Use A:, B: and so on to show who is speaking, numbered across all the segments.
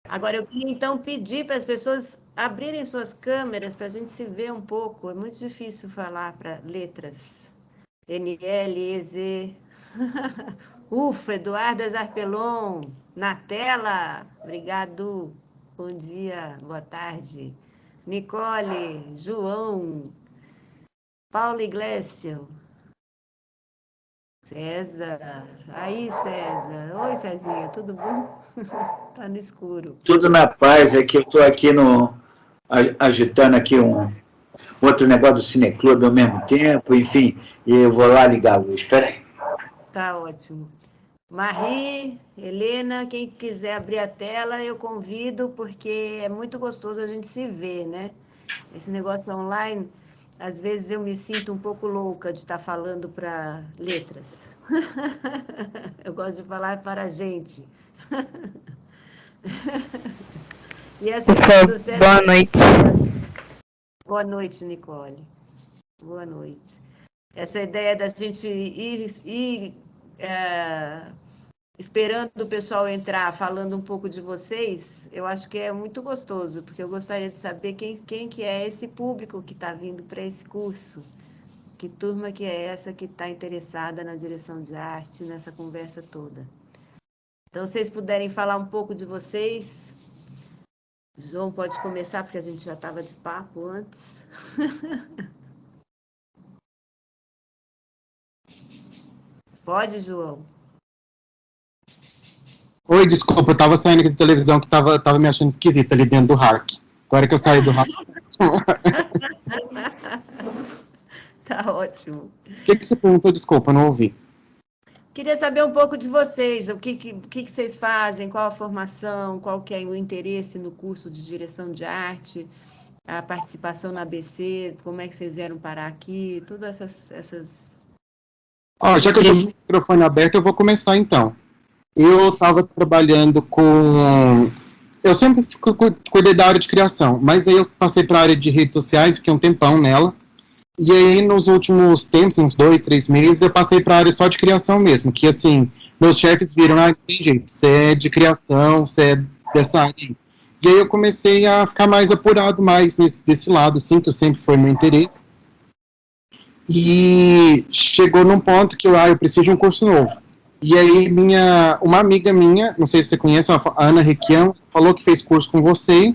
A: Agora, eu queria então pedir para as pessoas abrirem suas câmeras para a gente se ver um pouco. É muito difícil falar para letras. NL, EZ. Ufa, Eduarda Zarpelon, na tela. Obrigado. Bom dia, boa tarde. Nicole, João, Paulo Iglesias, César. Aí, César. Oi, Cezinha, tudo bom? Tá no escuro.
B: Tudo na paz, é que eu estou aqui agitando aqui um outro negócio do Cineclube ao mesmo tempo, enfim, e eu vou lá ligar a luz. Espera aí.
A: Tá ótimo. Marie, Helena, quem quiser abrir a tela, eu convido, porque é muito gostoso a gente se ver, né? Esse negócio online, às vezes eu me sinto um pouco louca de estar falando para letras. Eu gosto de falar para a gente. E essa ideia do César...
C: Boa noite.
A: Boa noite, Nicole. Boa noite. Essa ideia da gente ir esperando o pessoal entrar, falando um pouco de vocês, eu acho que é muito gostoso, porque eu gostaria de saber quem que é esse público que está vindo para esse curso. Que turma que é essa que está interessada na direção de arte, nessa conversa toda. Então, se vocês puderem falar um pouco de vocês, João pode começar, porque a gente já estava de papo antes. Pode, João?
D: Oi, desculpa, eu tava saindo aqui da televisão que tava me achando esquisita ali dentro do hack. Agora que eu saí do hack.
A: Tá ótimo.
D: O que você perguntou? Desculpa, eu não ouvi.
A: Queria saber um pouco de vocês, o que vocês fazem, qual a formação, qual que é o interesse no curso de direção de arte, a participação na ABC, como é que vocês vieram parar aqui, todas essas...
D: Ó, já que eu tô com o microfone aberto, eu vou começar então. Eu estava trabalhando com... Eu sempre cuidei da área de criação, mas aí eu passei para a área de redes sociais, fiquei um tempão nela. E aí, nos últimos tempos, uns 2, 3 meses, eu passei para a área só de criação mesmo, que assim, meus chefes viram, tem jeito, você é de criação, você é dessa área aí. E aí eu comecei a ficar mais apurado mais desse lado, assim, que sempre foi meu interesse. E chegou num ponto que eu preciso de um curso novo. E aí, uma amiga minha, não sei se você conhece, a Ana Requião, falou que fez curso com você,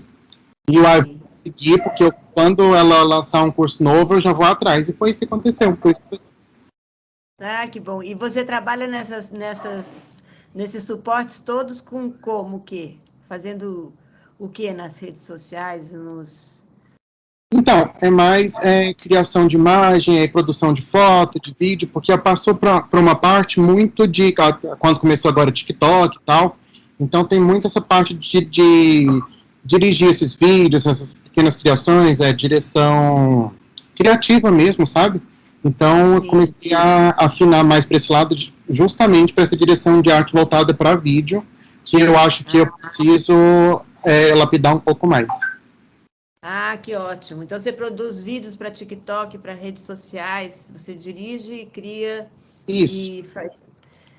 D: e eu vou seguir, porque quando ela lançar um curso novo, eu já vou atrás. E foi isso que aconteceu.
A: Ah, que bom. E você trabalha nesses suportes todos com como o quê? Fazendo o quê nas redes sociais,
D: Então, é mais criação de imagem, produção de foto, de vídeo, porque passou para uma parte muito de, quando começou agora o TikTok e tal, então tem muito essa parte de dirigir esses vídeos, essas pequenas criações, direção criativa mesmo, sabe? Então, eu comecei a afinar mais para esse lado, justamente para essa direção de arte voltada para vídeo, que eu acho que eu preciso lapidar um pouco mais.
A: Ah, que ótimo. Então, você produz vídeos para TikTok, para redes sociais, você dirige e cria...
D: Isso.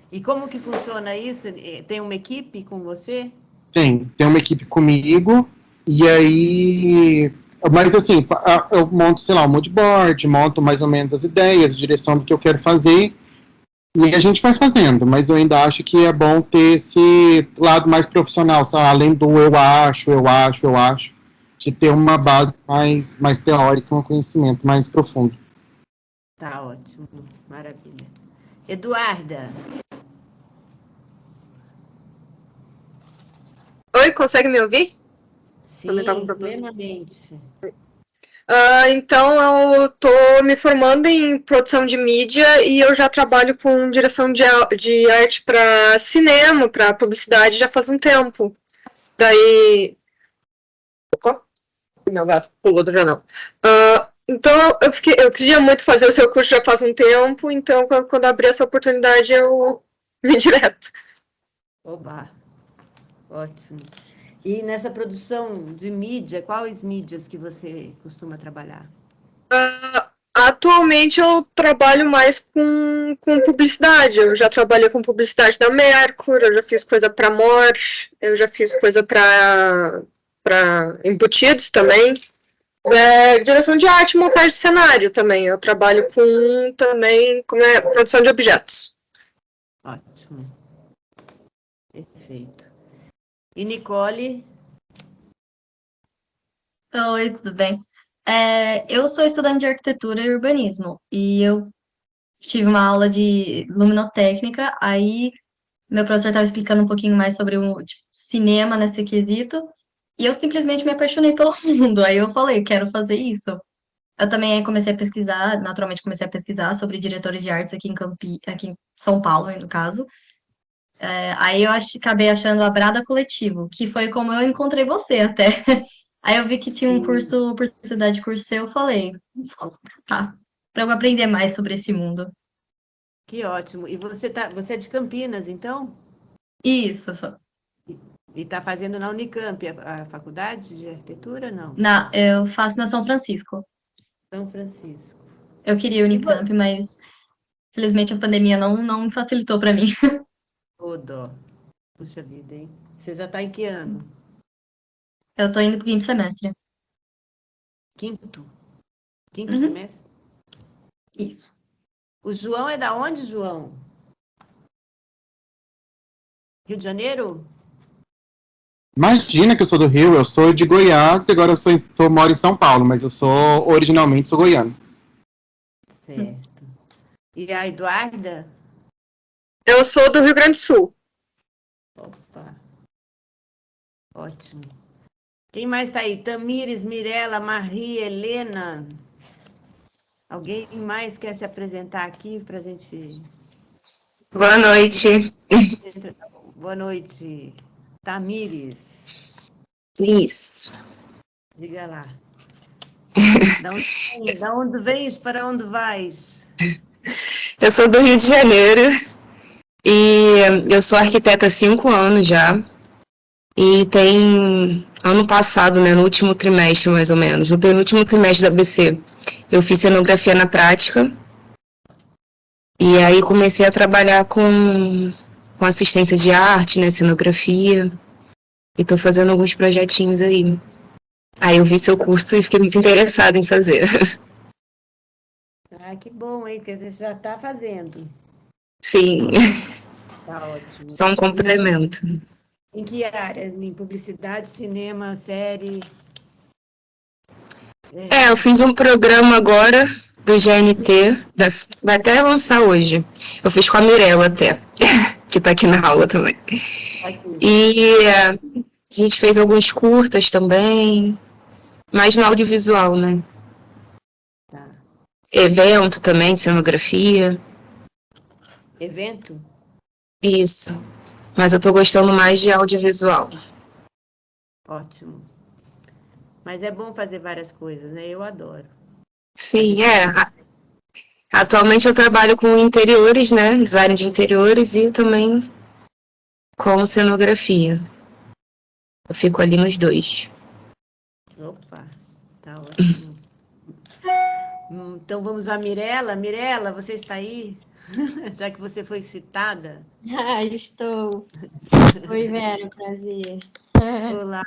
A: E como que funciona isso? Tem uma equipe com você?
D: Tem uma equipe comigo, e aí... Mas assim, eu monto, sei lá, um moodboard, monto mais ou menos as ideias, a direção do que eu quero fazer, e a gente vai fazendo, mas eu ainda acho que é bom ter esse lado mais profissional, sabe? Além do eu acho, de ter uma base mais teórica, um conhecimento mais profundo.
A: Tá ótimo, maravilha. Eduarda.
C: Oi, consegue me ouvir?
A: Sim, plenamente.
C: Então, eu estou me formando em produção de mídia e eu já trabalho com direção de arte para cinema, para publicidade já faz um tempo. Daí... Opa, meu gato pulou do janela. Então, eu queria muito fazer o seu curso já faz um tempo, então quando abrir essa oportunidade eu vim direto.
A: Oba, ótimo. E nessa produção de mídia, quais mídias que você costuma trabalhar?
C: Atualmente eu trabalho mais com publicidade. Eu já trabalhei com publicidade da Mercur, eu já fiz coisa para Mor, eu já fiz coisa para embutidos também. Direção de arte e montagem de cenário também. Eu trabalho com produção de objetos.
A: Ótimo. Perfeito. E Nicole?
E: Oi, tudo bem? Eu sou estudante de arquitetura e urbanismo e eu tive uma aula de luminotécnica, aí meu professor estava explicando um pouquinho mais sobre o cinema nesse quesito e eu simplesmente me apaixonei pelo mundo. Aí eu falei, quero fazer isso. Eu também comecei a pesquisar, naturalmente comecei a pesquisar sobre diretores de artes aqui em São Paulo, no caso. Aí eu acabei achando a Brada Coletivo, que foi como eu encontrei você até. Aí eu vi que tinha um curso, oportunidade de curso seu, eu falei, tá, para eu aprender mais sobre esse mundo.
A: Que ótimo. E você é de Campinas, então?
E: Isso, só.
A: E está fazendo na Unicamp a faculdade de arquitetura, não?
E: Eu faço na São Francisco.
A: São Francisco.
E: Eu queria Unicamp, mas felizmente a pandemia não facilitou para mim.
A: Ô, dó. Puxa vida, hein? Você já está em que ano?
E: Eu tô indo pro quinto semestre.
A: Quinto
E: Uhum.
A: semestre?
E: Isso.
A: O João é da onde, João? Rio de Janeiro?
D: Imagina que eu sou do Rio, eu sou de Goiás e agora moro em São Paulo, mas originalmente sou goiano.
A: Certo. E a Eduarda?
C: Eu sou do Rio Grande do Sul.
A: Opa. Ótimo. Quem mais está aí? Tamires, Mirella, Marie, Helena. Alguém mais quer se apresentar aqui para a gente...
F: Boa noite.
A: Boa noite. Tamires.
F: Isso.
A: Diga lá. Da onde vens, para onde vais?
F: Eu sou do Rio de Janeiro e eu sou arquiteta há 5 anos já. E tem ano passado, né, no último trimestre mais ou menos, no penúltimo trimestre da ABC, eu fiz cenografia na prática. E aí comecei a trabalhar com assistência de arte, né, cenografia. E tô fazendo alguns projetinhos aí. Aí eu vi seu curso e fiquei muito interessada em fazer.
A: Ah, que bom, hein? Quer dizer, já está fazendo.
F: Sim,
A: Tá ótimo.
F: só um complemento.
A: Em que área? Em publicidade, cinema, série?
F: Eu fiz um programa agora do GNT, vai até lançar hoje. Eu fiz com a Mirella até, que tá aqui na aula também.
A: Aqui.
F: E a gente fez alguns curtas também, mais no audiovisual, né?
A: Tá.
F: Evento também, de cenografia.
A: Evento?
F: Isso. Mas eu tô gostando mais de audiovisual.
A: Ótimo. Mas é bom fazer várias coisas, né? Eu adoro.
F: Sim, Atualmente eu trabalho com interiores, né? Design de interiores e também com cenografia. Eu fico ali nos dois.
A: Opa, tá ótimo. Então vamos à Mirella. Mirella, você está aí? Já que você foi citada.
G: Estou. Oi, Vera, prazer.
A: Olá,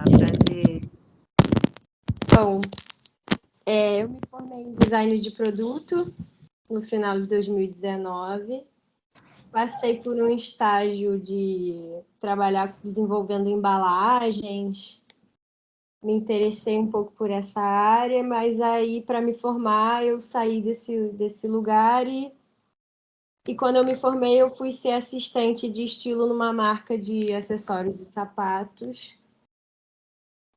A: prazer.
G: Bom, eu me formei em design de produto no final de 2019. Passei por um estágio de trabalhar desenvolvendo embalagens. Me interessei um pouco por essa área, mas aí, para me formar, eu saí desse lugar e quando eu me formei, eu fui ser assistente de estilo numa marca de acessórios e sapatos.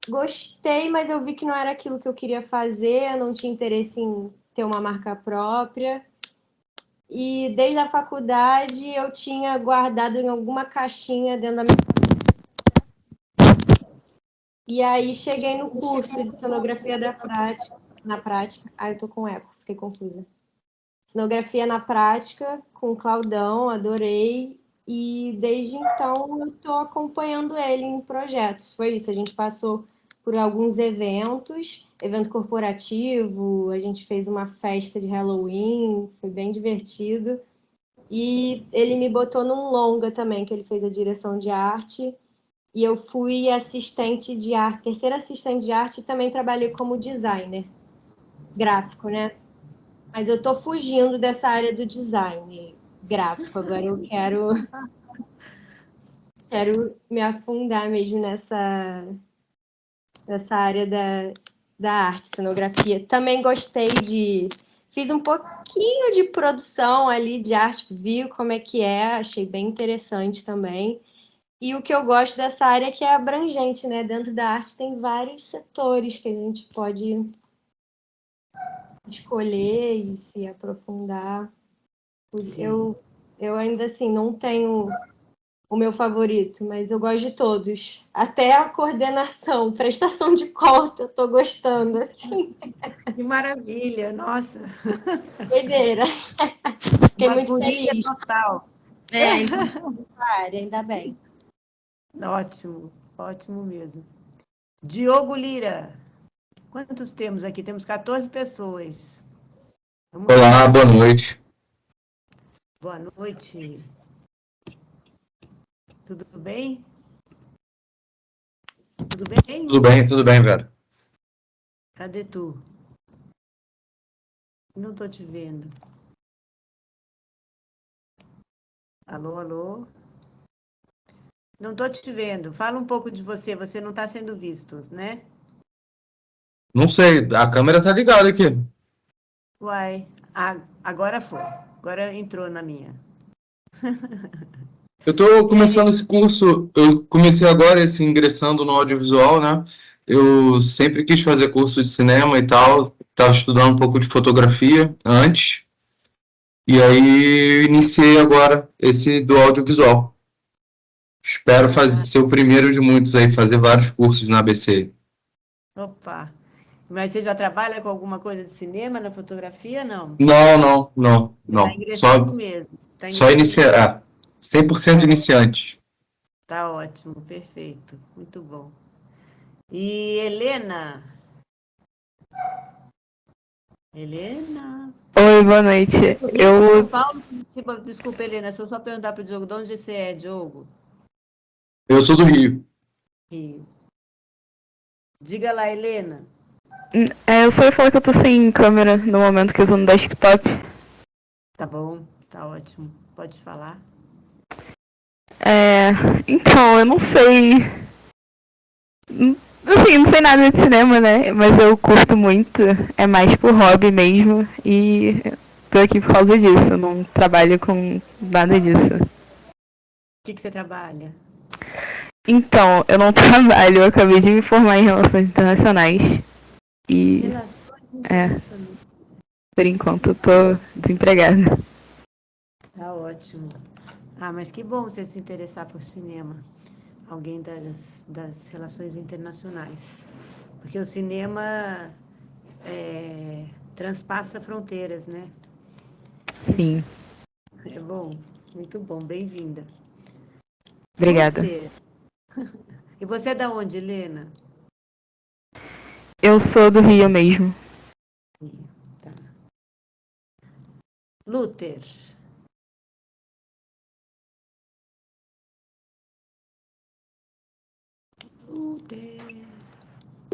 G: Gostei, mas eu vi que não era aquilo que eu queria fazer, eu não tinha interesse em ter uma marca própria. E desde a faculdade eu tinha guardado em alguma caixinha dentro da minha... E aí cheguei no curso de cenografia na prática. Eu tô com eco, fiquei confusa. Cenografia na prática, com o Claudão, adorei. E desde então eu estou acompanhando ele em projetos. Foi isso, a gente passou por alguns eventos, evento corporativo, a gente fez uma festa de Halloween, foi bem divertido. E ele me botou num longa também, que ele fez a direção de arte. E eu fui assistente de arte, terceira assistente de arte, e também trabalhei como designer gráfico, né? Mas eu tô fugindo dessa área do design gráfico. Agora eu quero me afundar mesmo nessa área da arte, cenografia. Também gostei fiz um pouquinho de produção ali de arte, vi como é que achei bem interessante também. E o que eu gosto dessa área é que é abrangente, né? Dentro da arte tem vários setores que a gente pode escolher e se aprofundar. Eu ainda assim não tenho o meu favorito, mas eu gosto de todos. Até a coordenação, prestação de conta, eu tô gostando, assim.
A: Que maravilha, nossa.
G: Doideira. Fiquei
A: Uma
G: muito
A: guria
G: feliz.
A: total.
G: Nessa área, ainda bem.
A: Ótimo, ótimo mesmo. Diogo Lira, quantos temos aqui? Temos 14 pessoas. Vamos lá.
H: Olá, boa noite.
A: Boa noite. Tudo bem? Tudo bem?
H: Tudo bem, Vera.
A: Cadê tu? Não estou te vendo. Alô, alô? Não estou te vendo. Fala um pouco de você. Você não está sendo visto, né?
H: Não sei, a câmera tá ligada aqui.
A: Uai, agora foi. Agora entrou na minha.
H: Eu tô começando esse curso, eu comecei agora ingressando no audiovisual, né? Eu sempre quis fazer curso de cinema e tal, tava estudando um pouco de fotografia antes, e aí iniciei agora esse do audiovisual. Espero ser o primeiro de muitos aí, fazer vários cursos na ABC.
A: Opa! Mas você já trabalha com alguma coisa de cinema na fotografia? Não.
H: Não.
A: Está ingressando mesmo.
H: Só iniciar, 100% iniciante.
A: Tá ótimo, perfeito. Muito bom. E Helena? Helena?
I: Oi, boa noite.
A: São Paulo, desculpa, Helena, se eu só perguntar para o Diogo, de onde você é, Diogo?
H: Eu sou do Rio.
A: Rio. Diga lá, Helena.
I: Eu só ia falar que eu tô sem câmera no momento que eu tô no desktop.
A: Tá bom, tá ótimo. Pode falar.
I: Então, eu não sei. Assim, não sei nada de cinema, né? Mas eu curto muito. É mais por hobby mesmo. E tô aqui por causa disso. Eu não trabalho com nada disso.
A: O que você trabalha?
I: Então, eu não trabalho. Eu acabei de me formar em Relações Internacionais. E.
A: Relações internacionais.
I: Por enquanto, eu tô desempregada.
A: Tá ótimo. Mas que bom você se interessar por cinema. Alguém das relações internacionais. Porque o cinema transpassa fronteiras, né?
I: Sim.
A: É bom, muito bom, bem-vinda.
I: Obrigada.
A: E você é da onde, Helena?
I: Eu sou do Rio mesmo.
A: Tá. Luther.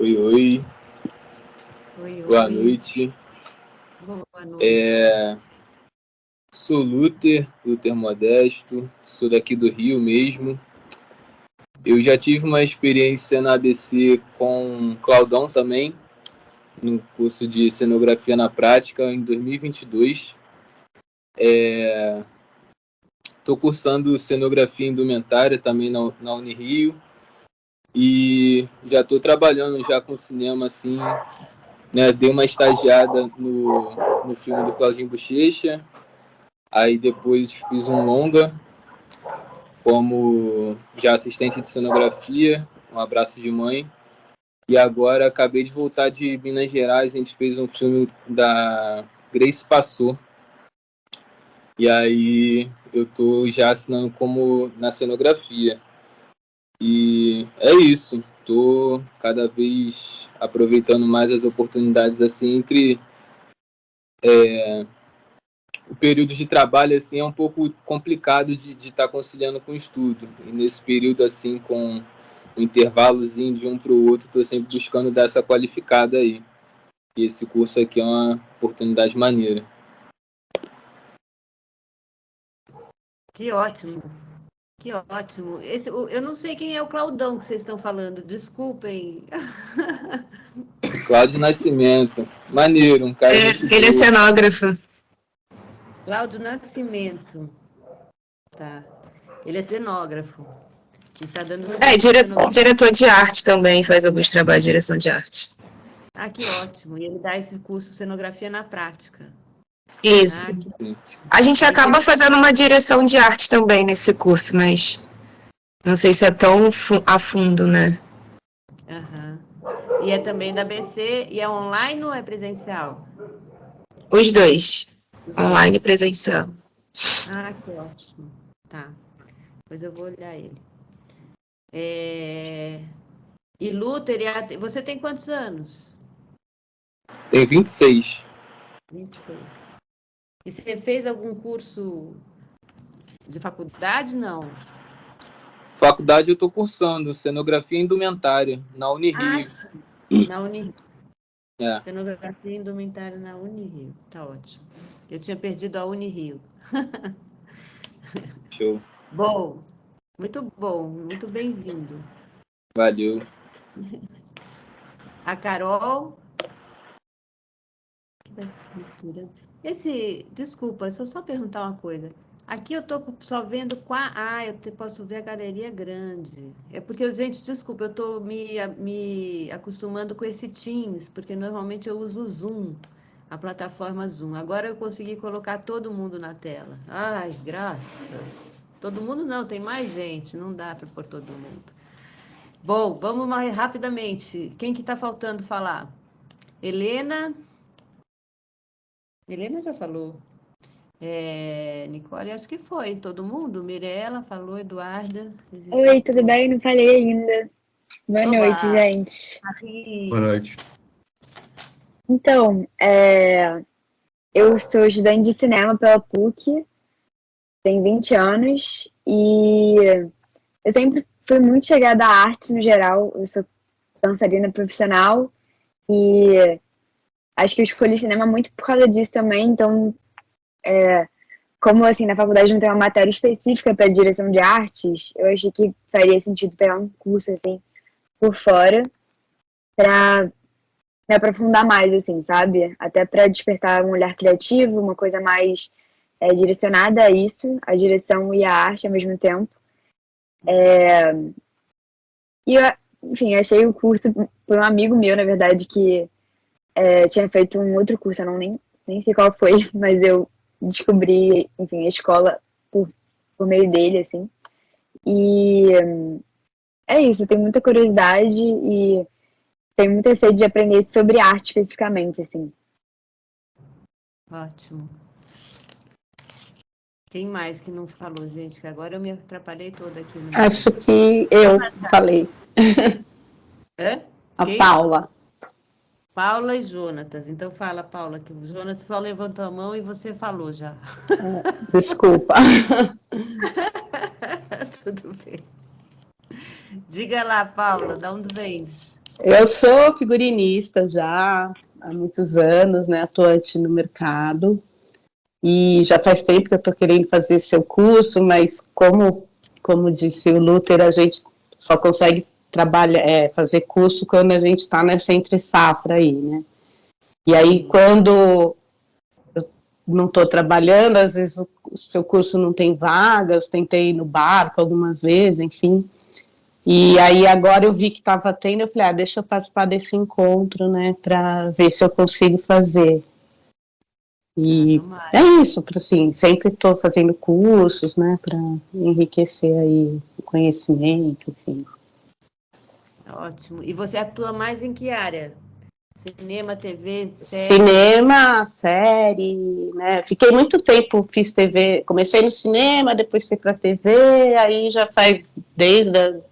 J: Oi. Boa noite.
A: Boa noite.
J: Sou Luther Modesto, sou daqui do Rio mesmo. Eu já tive uma experiência na ABC com Claudão também, no curso de cenografia na prática, em 2022. Estou cursando cenografia indumentária também na Unirio. E já estou trabalhando já com cinema, assim, né? Dei uma estagiada no filme do Claudinho Bochecha. Aí depois fiz um longa como já assistente de cenografia, Um Abraço de Mãe. E agora acabei de voltar de Minas Gerais, a gente fez um filme da Grace Passou. E aí eu tô já assinando como na cenografia. E é isso. Estou cada vez aproveitando mais as oportunidades assim entre o período de trabalho assim é um pouco complicado de estar conciliando com o estudo. E nesse período assim com um intervalozinho de um para o outro, estou sempre buscando dar essa qualificada aí. E esse curso aqui é uma oportunidade maneira.
A: Que ótimo. Que ótimo. Eu não sei quem é o Claudão que vocês estão falando, desculpem.
J: Cláudio Nascimento. Maneiro, um cara.
F: Ele é cenógrafo.
A: Cláudio Nascimento. Tá. Ele é cenógrafo. E tá dando
F: Diretor de arte também, faz alguns trabalhos de direção de arte.
A: Ah, que ótimo. E ele dá esse curso Cenografia na Prática.
F: Isso. A gente acaba fazendo uma direção de arte também nesse curso, mas não sei se é tão a fundo, né?
A: Aham. E é também da BC, e é online ou é presencial?
F: Os dois, online e presencial.
A: Ah, que ótimo. Tá. Depois eu vou olhar ele. E Luther, você tem quantos anos?
J: Tem 26.
A: 26. E você fez algum curso de faculdade? Não.
J: Faculdade eu estou cursando cenografia e indumentária na Unirio.
A: Na Unirio.
J: É.
A: Cenografia e indumentária na Unirio. Tá ótimo. Eu tinha perdido a Unirio.
J: Show.
A: Bom, muito bem-vindo.
J: Valeu.
A: A Carol. Mistura. Desculpa, deixa eu só perguntar uma coisa. Aqui eu estou só vendo eu posso ver a galeria grande. É porque, gente, desculpa, eu estou me acostumando com esse Teams, porque normalmente eu uso o Zoom, a plataforma Zoom. Agora eu consegui colocar todo mundo na tela. Ai, graças. Todo mundo não, tem mais gente, não dá para pôr todo mundo. Bom, vamos mais rapidamente. Quem que está faltando falar? Helena já falou. Nicole, acho que foi. Todo mundo? Mirela falou, Eduarda.
K: Oi, tudo bem? Não falei ainda. Boa noite, gente.
H: Boa noite.
K: Então, eu sou estudante de cinema pela PUC, tenho 20 anos, e eu sempre fui muito chegada à arte no geral. Eu sou dançarina profissional, e acho que eu escolhi cinema muito por causa disso também. Então, como assim, na faculdade não tem uma matéria específica para direção de artes, eu achei que faria sentido pegar um curso assim por fora para me aprofundar mais, assim, sabe? Até para despertar um olhar criativo, uma coisa mais direcionada a isso, a direção e a arte ao mesmo tempo. E eu, enfim, achei o curso por um amigo meu, na verdade, que tinha feito um outro curso, eu nem sei qual foi, mas eu descobri, enfim, a escola por meio dele, assim. E é isso, eu tenho muita curiosidade e tenho muita sede de aprender sobre arte especificamente, assim.
A: Ótimo. Quem mais que não falou, gente? Que agora eu me atrapalhei toda aqui.
L: Acho que eu falei. A
A: Quem?
L: Paula.
A: Paula e Jonatas. Então fala, Paula, que o Jonatas só levantou a mão e você falou já.
L: Desculpa.
A: Tudo bem. Diga lá, Paula, de onde vens?
L: Eu sou figurinista já há muitos anos, né, atuante no mercado, e já faz tempo que eu estou querendo fazer seu curso, mas como disse o Luther, a gente só consegue fazer curso quando a gente está nessa entre-safra aí, né? E aí, quando eu não estou trabalhando, às vezes o seu curso não tem vagas, tentei ir no barco algumas vezes, enfim. E aí agora eu vi que estava tendo, eu falei, deixa eu participar desse encontro, né, para ver se eu consigo fazer. E é isso, assim, sempre estou fazendo cursos, né, para enriquecer aí o conhecimento, enfim.
A: Ótimo. E você atua mais em que área? Cinema, TV, série?
L: Cinema, série, né? Fiquei muito tempo, fiz TV, comecei no cinema, depois fui para TV, aí já faz desde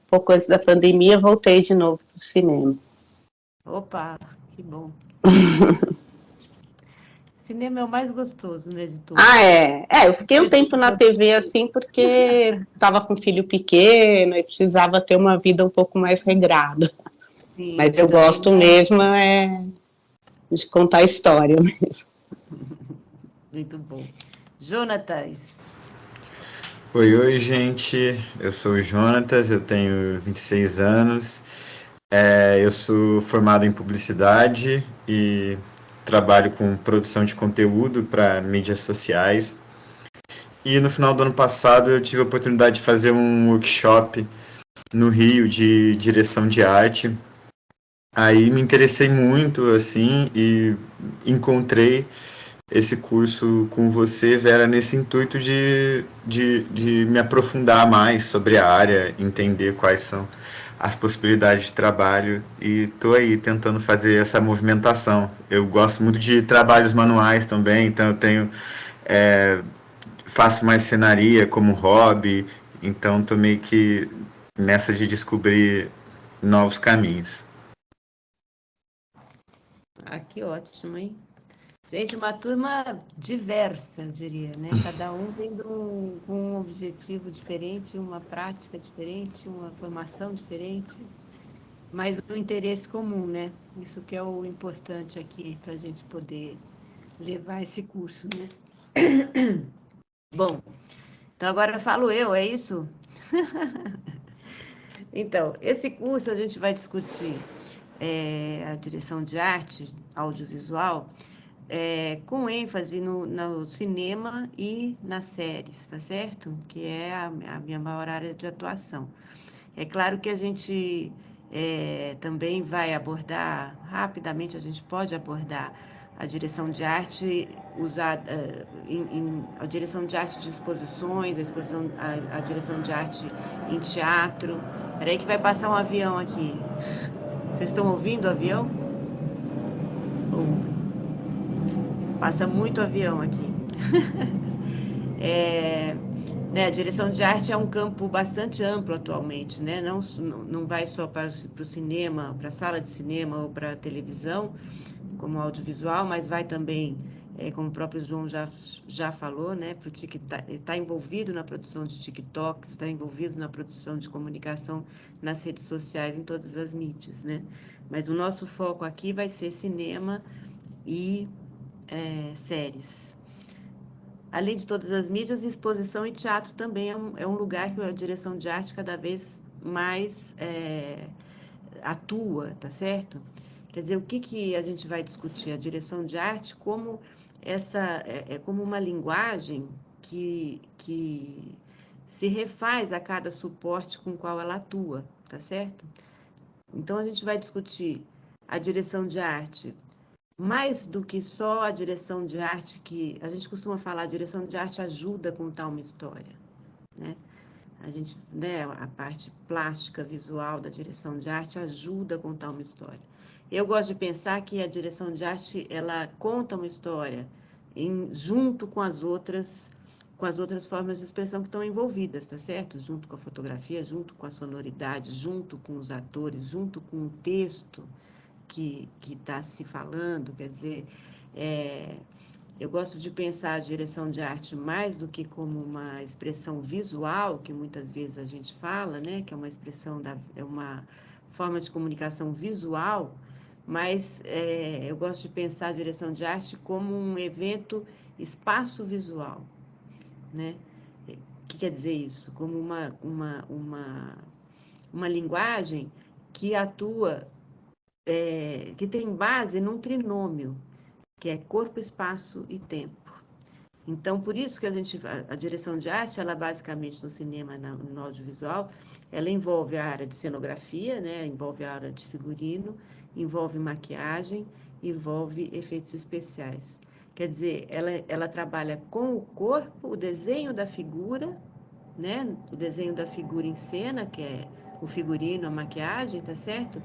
L: pouco antes da pandemia, voltei de novo para o cinema.
A: Opa, que bom. Cinema é o mais gostoso, né, de todos.
L: Eu fiquei um tempo na TV, assim, porque estava com filho pequeno e precisava ter uma vida um pouco mais regrada.
A: Sim,
L: mas eu gosto mesmo de contar história mesmo.
A: Muito bom. Jonatas.
M: Oi, gente. Eu sou o Jonatas, eu tenho 26 anos. Eu sou formado em publicidade e trabalho com produção de conteúdo para mídias sociais. E no final do ano passado eu tive a oportunidade de fazer um workshop no Rio de direção de arte. Aí me interessei muito, assim, e encontrei esse curso com você, Vera, nesse intuito de me aprofundar mais sobre a área, entender quais são as possibilidades de trabalho, e estou aí tentando fazer essa movimentação. Eu gosto muito de trabalhos manuais também, então eu tenho faço mais cenaria como hobby, então estou meio que nessa de descobrir novos caminhos.
A: Que ótimo, hein? Gente, uma turma diversa, eu diria, né? Cada um vem com um objetivo diferente, uma prática diferente, uma formação diferente, mas um interesse comum, né? Isso que é o importante aqui para a gente poder levar esse curso, né? Bom, então agora falo eu, é isso? Então, esse curso a gente vai discutir a direção de arte audiovisual, com ênfase no cinema e nas séries, tá certo? Que é a minha maior área de atuação. É claro que a gente também vai abordar, rapidamente a gente pode abordar a direção de arte usada, a direção de arte de exposições, a direção de arte em teatro. Peraí que vai passar um avião aqui. Vocês estão ouvindo o avião? Passa muito avião aqui. A direção de arte é um campo bastante amplo atualmente, né? Não vai só para o cinema, para a sala de cinema ou para a televisão, como audiovisual, mas vai também, como o próprio João já falou, né? Está envolvido na produção de TikToks, está envolvido na produção de comunicação nas redes sociais, em todas as mídias, né? Mas o nosso foco aqui vai ser cinema e séries. Além de todas as mídias, exposição e teatro também é um lugar que a direção de arte cada vez mais atua, tá certo? Quer dizer, o que a gente vai discutir? A direção de arte como como uma linguagem que se refaz a cada suporte com o qual ela atua, tá certo? Então, a gente vai discutir a direção de arte mais do que só a direção de arte que a gente costuma falar, a direção de arte ajuda a contar uma história, né? A parte plástica, visual da direção de arte ajuda a contar uma história. Eu gosto de pensar que a direção de arte, ela conta uma história junto com as outras formas de expressão que estão envolvidas, tá certo? Junto com a fotografia, junto com a sonoridade, junto com os atores, junto com o texto que está se falando, quer dizer, eu gosto de pensar a direção de arte mais do que como uma expressão visual, que muitas vezes a gente fala, né, que é uma expressão, é uma forma de comunicação visual, mas eu gosto de pensar a direção de arte como um evento espaço visual, né? O que quer dizer isso? Como uma linguagem que atua, que tem base num trinômio, que é corpo, espaço e tempo. Então, por isso que a direção de arte, ela basicamente no cinema, no audiovisual, ela envolve a área de cenografia, né? Envolve a área de figurino, envolve maquiagem, envolve efeitos especiais. Quer dizer, ela trabalha com o corpo, o desenho da figura, né? O desenho da figura em cena, que é o figurino, a maquiagem, tá certo?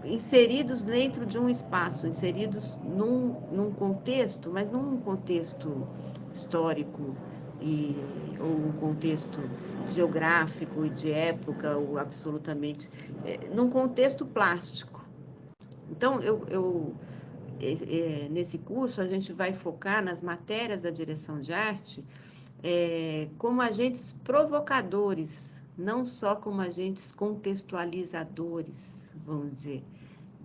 A: Inseridos dentro de um espaço, inseridos num contexto, mas não um contexto histórico ou um contexto geográfico e de época, ou absolutamente, num contexto plástico. Então, nesse curso, a gente vai focar nas matérias da direção de arte como agentes provocadores, não só como agentes contextualizadores, vamos dizer,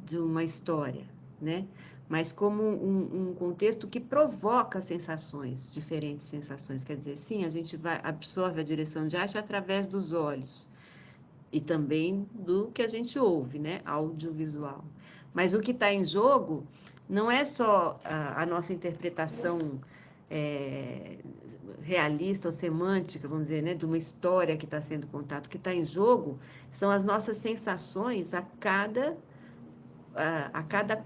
A: de uma história, né? Mas como um contexto que provoca sensações, diferentes sensações. Quer dizer, sim, a gente absorve a direção de arte através dos olhos e também do que a gente ouve, né? Audiovisual. Mas o que está em jogo não é só a nossa interpretação realista ou semântica, vamos dizer, né? De uma história que está sendo contada. O que está em jogo são as nossas sensações a cada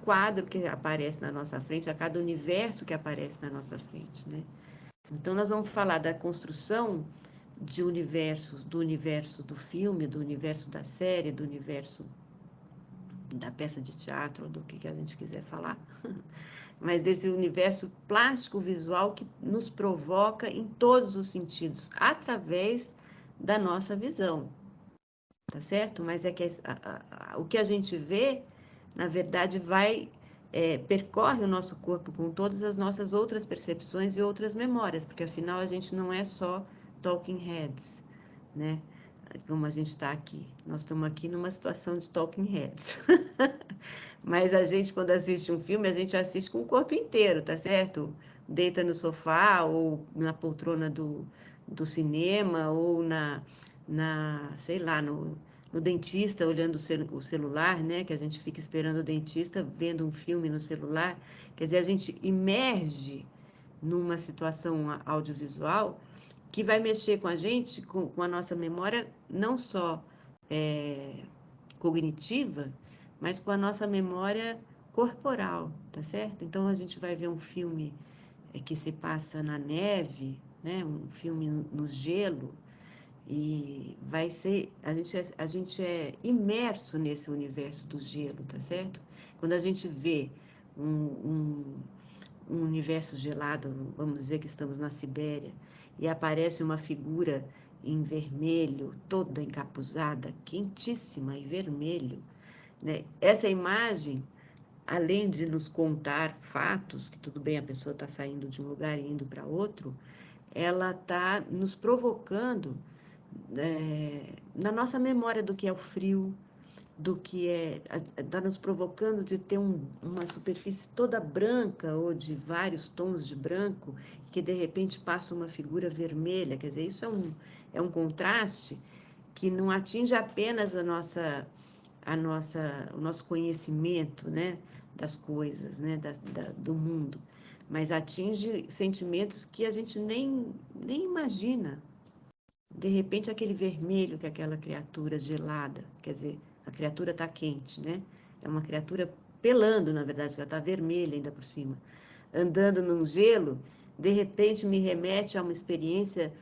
A: quadro que aparece na nossa frente, a cada universo que aparece na nossa frente, né? Então, nós vamos falar da construção do universo do filme, do universo da série, do universo da peça de teatro, do que a gente quiser falar, mas desse universo plástico visual que nos provoca em todos os sentidos, através da nossa visão, tá certo? Mas é que o que a gente vê, na verdade, percorre o nosso corpo com todas as nossas outras percepções e outras memórias, porque afinal a gente não é só talking heads, né? Como a gente está aqui. Nós estamos aqui numa situação de talking heads. Mas a gente, quando assiste um filme, a gente assiste com o corpo inteiro, tá certo? Deita no sofá, ou na poltrona do cinema, ou sei lá, no dentista, olhando o celular, né? Que a gente fica esperando o dentista, vendo um filme no celular. Quer dizer, a gente imerge numa situação audiovisual que vai mexer com a gente, com a nossa memória, não só cognitiva, mas com a nossa memória corporal, tá certo? Então, a gente vai ver um filme que se passa na neve, né? Um filme no gelo, e vai ser, a gente é imerso nesse universo do gelo, tá certo? Quando a gente vê um universo gelado, vamos dizer que estamos na Sibéria, e aparece uma figura em vermelho, toda encapuzada, quentíssima e vermelho, né? Essa imagem, além de nos contar fatos, que tudo bem, a pessoa está saindo de um lugar e indo para outro, ela está nos provocando na nossa memória do que é o frio, do que está nos provocando de ter uma superfície toda branca ou de vários tons de branco, que de repente passa uma figura vermelha. Quer dizer, isso é um contraste que não atinge apenas o nosso conhecimento, né, das coisas, né, do mundo, mas atinge sentimentos que a gente nem imagina. De repente, aquele vermelho que aquela criatura gelada, quer dizer, a criatura está quente, né? É uma criatura pelando, na verdade, porque ela está vermelha ainda por cima. Andando num gelo, de repente me remete a uma experiência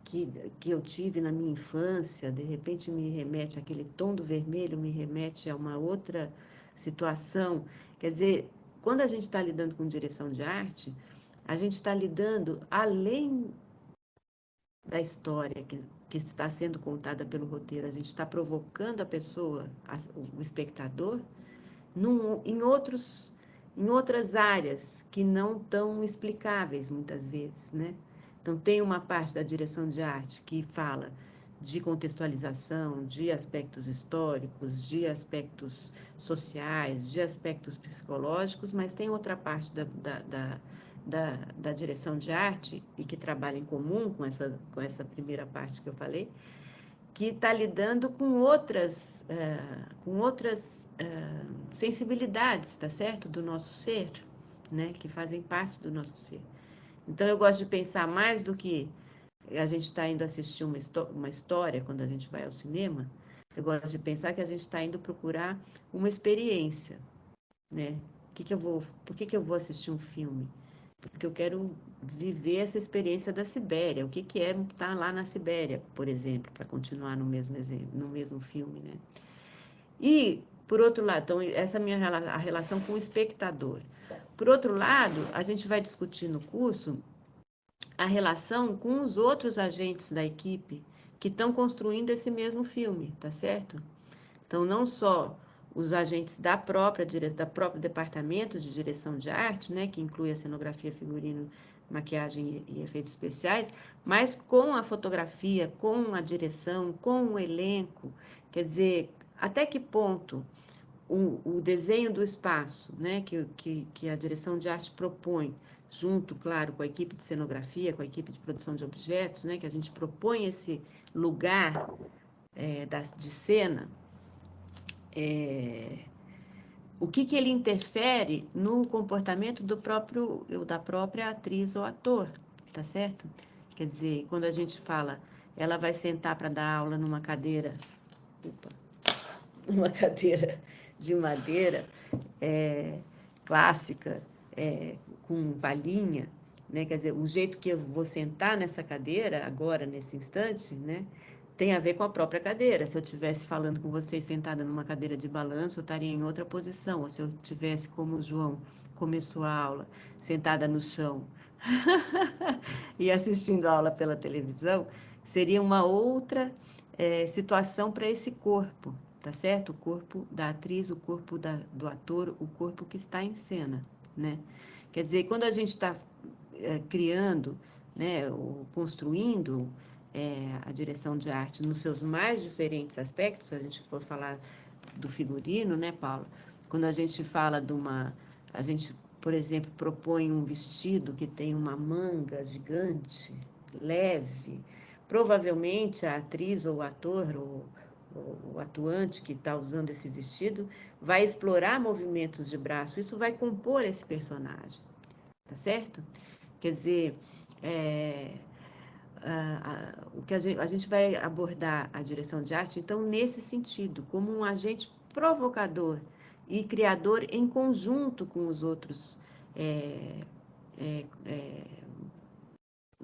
A: que eu tive na minha infância, de repente me remete aquele tom do vermelho, me remete a uma outra situação. Quer dizer, quando a gente está lidando com direção de arte, a gente está lidando além da história que está sendo contada pelo roteiro, a gente está provocando a pessoa, o espectador, em outras áreas que não tão explicáveis muitas vezes, né? Então, tem uma parte da direção de arte que fala de contextualização, de aspectos históricos, de aspectos sociais, de aspectos psicológicos, mas tem outra parte da direção de arte, e que trabalha em comum com essa primeira parte que eu falei, que está lidando com outras sensibilidades, tá certo? Do nosso ser, né? Que fazem parte do nosso ser. Então, eu gosto de pensar mais do que a gente está indo assistir uma história quando a gente vai ao cinema, eu gosto de pensar que a gente está indo procurar uma experiência, né? Por que eu vou assistir um filme? Porque eu quero viver essa experiência da Sibéria. O que é estar lá na Sibéria, por exemplo, para continuar no mesmo filme, né? E, por outro lado, então, essa é a relação com o espectador. Por outro lado, a gente vai discutir no curso a relação com os outros agentes da equipe que estão construindo esse mesmo filme, tá certo? Então, não só os agentes do próprio departamento de direção de arte, né, que inclui a cenografia, figurino, maquiagem e efeitos especiais, mas com a fotografia, com a direção, com o elenco, quer dizer, até que ponto o desenho do espaço, né, que a direção de arte propõe, junto, claro, com a equipe de cenografia, com a equipe de produção de objetos, né, que a gente propõe esse lugar de cena, o que ele interfere no comportamento da própria atriz ou ator, tá certo? Quer dizer, quando a gente fala, ela vai sentar para dar aula numa cadeira de madeira clássica, com palhinha, né? Quer dizer, o jeito que eu vou sentar nessa cadeira, agora, nesse instante, né? Tem a ver com a própria cadeira. Se eu estivesse falando com vocês sentada numa cadeira de balanço, eu estaria em outra posição. Ou se eu estivesse, como o João começou a aula, sentada no chão e assistindo a aula pela televisão, seria uma outra situação para esse corpo, tá certo? O corpo da atriz, o corpo do ator, o corpo que está em cena, né? Quer dizer, quando a gente está criando, né, ou construindo a direção de arte nos seus mais diferentes aspectos, se a gente for falar do figurino, né, Paula? Quando a gente fala a gente, por exemplo, propõe um vestido que tem uma manga gigante, leve, provavelmente a atriz ou o ator ou o atuante que está usando esse vestido vai explorar movimentos de braço, isso vai compor esse personagem, tá certo? Quer dizer, o que a gente vai abordar a direção de arte, então, nesse sentido, como um agente provocador e criador em conjunto com os outros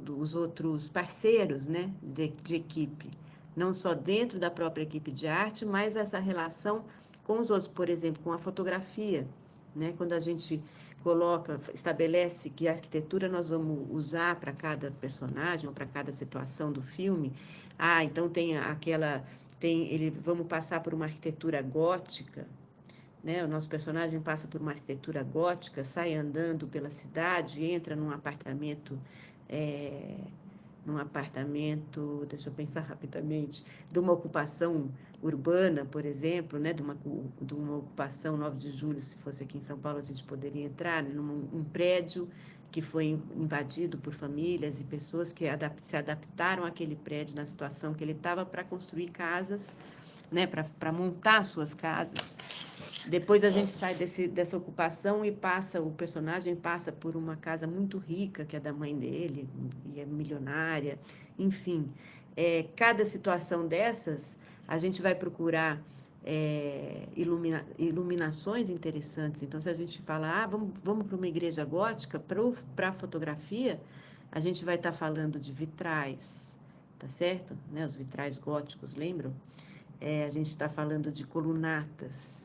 A: os outros parceiros, né, de equipe, não só dentro da própria equipe de arte, mas essa relação com os outros, por exemplo, com a fotografia, né, quando a gente estabelece que a arquitetura nós vamos usar para cada personagem ou para cada situação do filme, então vamos passar por uma arquitetura gótica, né? O nosso personagem passa por uma arquitetura gótica, sai andando pela cidade, entra num apartamento, deixa eu pensar rapidamente, de uma ocupação urbana, por exemplo, né, de uma ocupação 9 de julho, se fosse aqui em São Paulo, a gente poderia entrar num prédio que foi invadido por famílias e pessoas que se adaptaram àquele prédio na situação que ele estava para construir casas, né, para montar suas casas. Depois a gente sai dessa ocupação e o personagem passa por uma casa muito rica, que é da mãe dele, e é milionária, enfim. Cada situação dessas, a gente vai procurar iluminações interessantes. Então, se a gente fala, vamos para uma igreja gótica, para a fotografia, a gente vai estar falando de vitrais, tá certo? Né? Os vitrais góticos, lembram? A gente está falando de colunatas,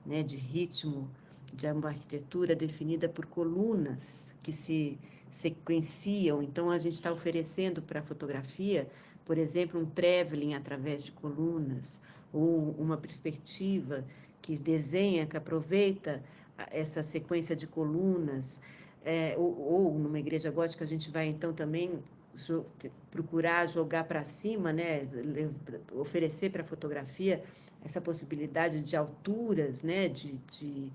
A: né, de ritmo, de uma arquitetura definida por colunas que se sequenciam. Então, a gente está oferecendo para a fotografia, por exemplo, um traveling através de colunas, ou uma perspectiva que desenha, que aproveita essa sequência de colunas, ou numa igreja gótica, a gente vai, então, também procurar jogar para cima, né, oferecer para a fotografia essa possibilidade de alturas, né, de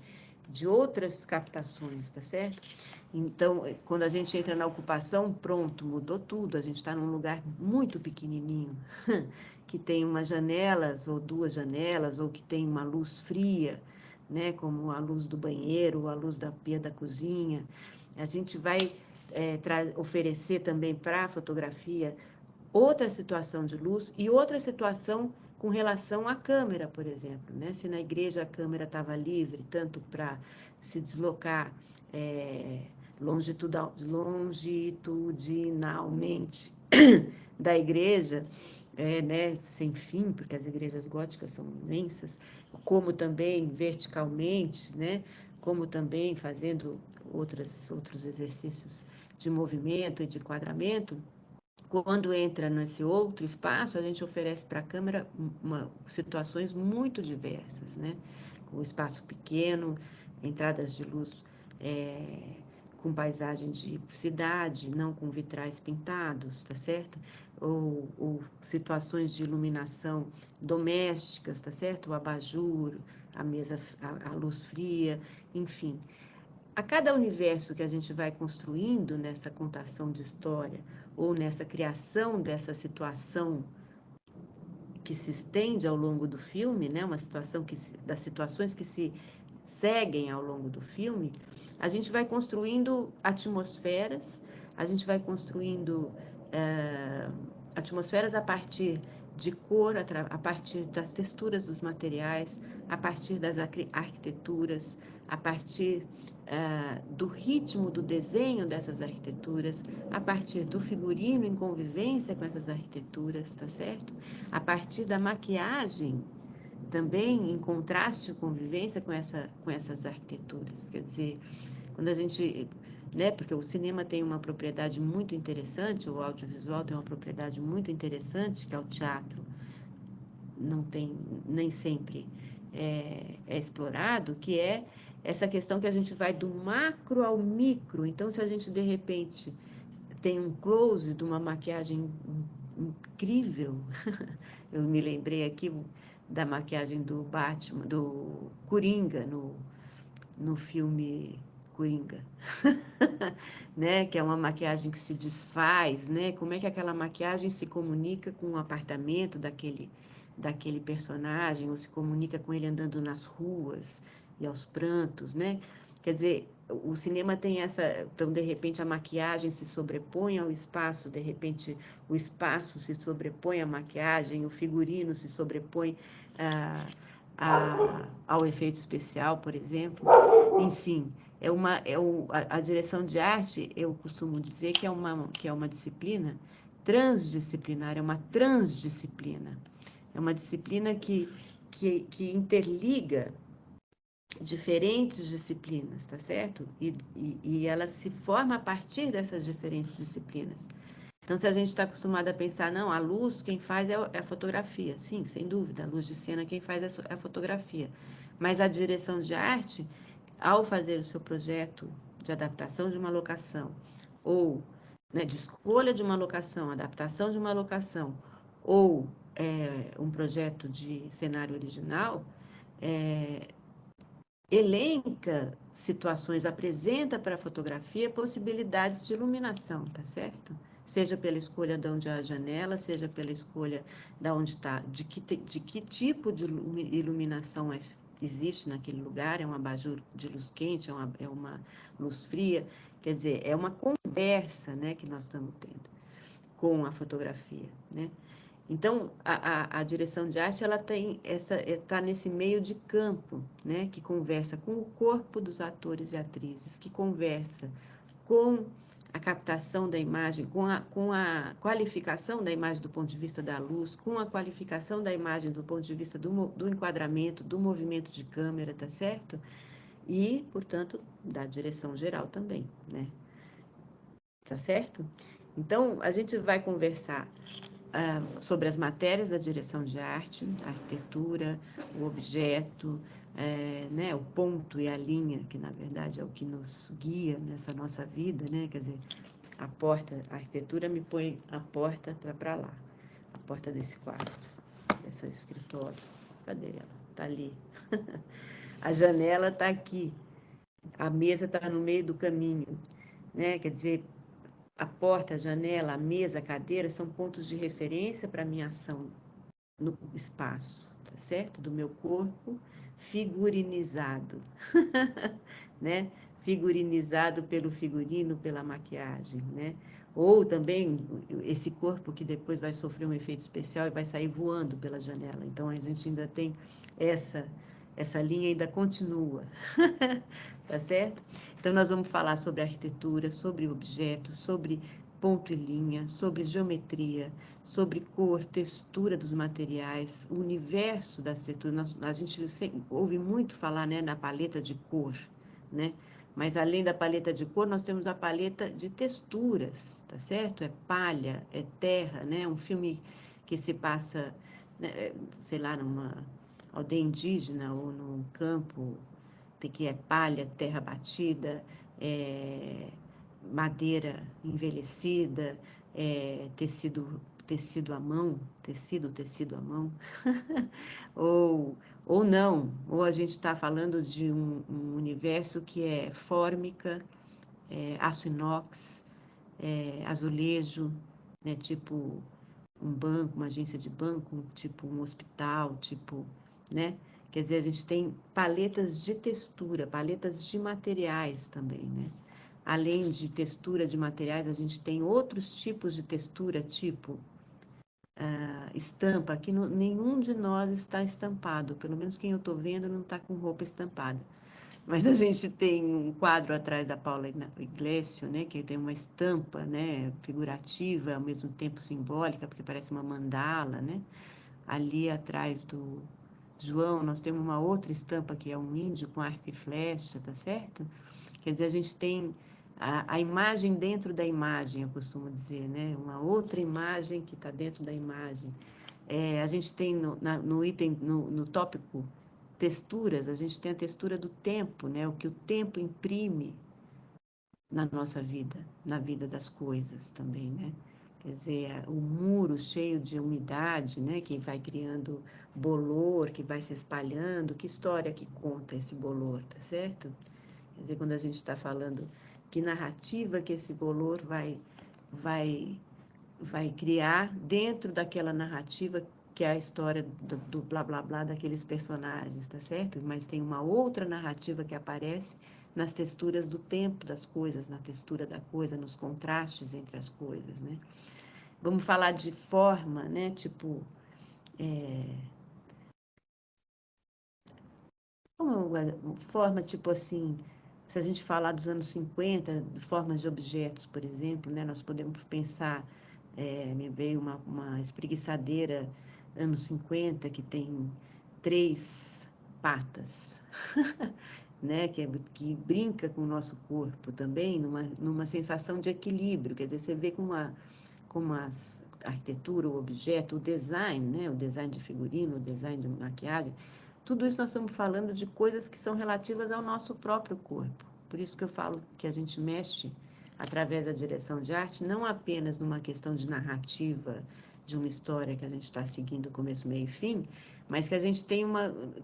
A: outras captações, tá certo? Então, quando a gente entra na ocupação, pronto, mudou tudo, a gente está num lugar muito pequenininho, que tem umas janelas, ou 2 janelas, ou que tem uma luz fria, né, como a luz do banheiro, ou a luz da pia da cozinha. A gente vai oferecer também para a fotografia outra situação de luz e outra situação com relação à câmera, por exemplo, né? Se na igreja a câmera estava livre, tanto para se deslocar longitudinalmente da igreja, né, sem fim, porque as igrejas góticas são imensas, como também verticalmente, né, como também fazendo outros exercícios de movimento e de enquadramento, quando entra nesse outro espaço, a gente oferece para a câmera situações muito diversas, né? Com espaço pequeno, entradas de luz com paisagem de cidade, não com vitrais pintados, tá certo? Ou situações de iluminação domésticas, tá certo? O abajur, a mesa, a luz fria, enfim. A cada universo que a gente vai construindo nessa contação de história, ou nessa criação dessa situação que se estende ao longo do filme, né? Uma situação das situações que se seguem ao longo do filme, a gente vai construindo atmosferas, a gente vai construindo atmosferas a partir de cor, a partir das texturas dos materiais, a partir das arquiteturas, a partir do ritmo do desenho dessas arquiteturas, a partir do figurino em convivência com essas arquiteturas, tá certo? A partir da maquiagem, também em contraste e convivência com essas arquiteturas. Quer dizer, quando a gente... né, porque o cinema tem uma propriedade muito interessante, o audiovisual tem uma propriedade muito interessante, que é o teatro. Não tem, nem sempre é explorado, que é essa questão que a gente vai do macro ao micro. Então, se a gente, de repente, tem um close de uma maquiagem incrível, eu me lembrei aqui da maquiagem do Batman, do Coringa, no filme Coringa, né? Que é uma maquiagem que se desfaz, né? Como é que aquela maquiagem se comunica com o apartamento daquele personagem, ou se comunica com ele andando nas ruas e aos prantos, né? Quer dizer, o cinema tem essa... Então, de repente, a maquiagem se sobrepõe ao espaço, de repente, o espaço se sobrepõe à maquiagem, o figurino se sobrepõe ao efeito especial, por exemplo. Enfim, a direção de arte, eu costumo dizer que é uma disciplina transdisciplinar, é uma transdisciplina. É uma disciplina que interliga diferentes disciplinas, tá certo? E ela se forma a partir dessas diferentes disciplinas. Então, se a gente está acostumado a pensar, não, a luz quem faz é a fotografia. Sim, sem dúvida, a luz de cena quem faz é a fotografia. Mas a direção de arte, ao fazer o seu projeto de adaptação de uma locação, ou, né, de escolha de uma locação, adaptação de uma locação, ou um projeto de cenário original, elenca situações, apresenta para a fotografia possibilidades de iluminação, tá certo? Seja pela escolha de onde é a janela, seja pela escolha de onde está, de que tipo de iluminação existe naquele lugar, é um abajur de luz quente, é uma luz fria, quer dizer, é uma conversa, né, que nós estamos tendo com a fotografia, né? Então, a direção de arte, ela está nesse meio de campo, né, que conversa com o corpo dos atores e atrizes, que conversa com a captação da imagem, com a qualificação da imagem do ponto de vista da luz, com a qualificação da imagem do ponto de vista do enquadramento, do movimento de câmera, tá certo? E, portanto, da direção geral também, né? Tá certo? Então, a gente vai conversar sobre as matérias da direção de arte, a arquitetura, o objeto, né, o ponto e a linha, que na verdade é o que nos guia nessa nossa vida, né? Quer dizer, a arquitetura me põe a porta para lá, a porta desse quarto, desse escritório. Cadê ela? Está ali. A janela está aqui, a mesa está no meio do caminho, né? Quer dizer, a porta, a janela, a mesa, a cadeira são pontos de referência para a minha ação no espaço, tá certo? Do meu corpo figurinizado, né? Figurinizado pelo figurino, pela maquiagem, né? Ou também esse corpo que depois vai sofrer um efeito especial e vai sair voando pela janela. Então, a gente ainda tem essa linha ainda continua, tá certo? Então, nós vamos falar sobre arquitetura, sobre objetos, sobre ponto e linha, sobre geometria, sobre cor, textura dos materiais, o universo da arquitetura. A gente ouve muito falar, né, na paleta de cor, né? Mas além da paleta de cor, nós temos a paleta de texturas, tá certo? É palha, é terra, né? Um filme que se passa, né, sei lá, numa aldeia indígena ou num campo, que é palha, terra batida, madeira envelhecida, tecido à mão, tecido à mão, ou não, ou a gente está falando de um universo que é fórmica, aço inox, azulejo, né, tipo um banco, uma agência de banco, tipo um hospital, tipo, né? Quer dizer, a gente tem paletas de textura, paletas de materiais também, né? Além de textura de materiais, a gente tem outros tipos de textura, tipo estampa, que nenhum de nós está estampado, pelo menos quem eu estou vendo não está com roupa estampada. Mas a gente tem um quadro atrás da Paula Iglesias, né, que tem uma estampa, né, figurativa, ao mesmo tempo simbólica, porque parece uma mandala, né? Ali atrás do João, nós temos uma outra estampa que é um índio com arco e flecha, tá certo? Quer dizer, a gente tem a imagem dentro da imagem, eu costumo dizer, né? Uma outra imagem que está dentro da imagem. A gente tem no item, no tópico texturas, a gente tem a textura do tempo, né? O que o tempo imprime na nossa vida, na vida das coisas também, né? Quer dizer, o muro cheio de umidade, né? Que vai criando bolor, que vai se espalhando, que história que conta esse bolor, tá certo? Quer dizer, quando a gente está falando que narrativa que esse bolor vai criar dentro daquela narrativa que é a história do blá blá blá daqueles personagens, tá certo? Mas tem uma outra narrativa que aparece nas texturas do tempo das coisas, na textura da coisa, nos contrastes entre as coisas, né? Vamos falar de forma, né? Tipo, forma tipo assim, se a gente falar dos anos 50, formas de objetos, por exemplo, né? Nós podemos pensar, me veio uma espreguiçadeira anos 50 que tem 3 patas, né? Que brinca com o nosso corpo também, numa sensação de equilíbrio. Quer dizer, você vê como a arquitetura, o objeto, o design, né? O design de figurino, o design de maquiagem, tudo isso nós estamos falando de coisas que são relativas ao nosso próprio corpo. Por isso que eu falo que a gente mexe através da direção de arte, não apenas numa questão de narrativa, de uma história que a gente está seguindo começo, meio e fim, mas que a gente tem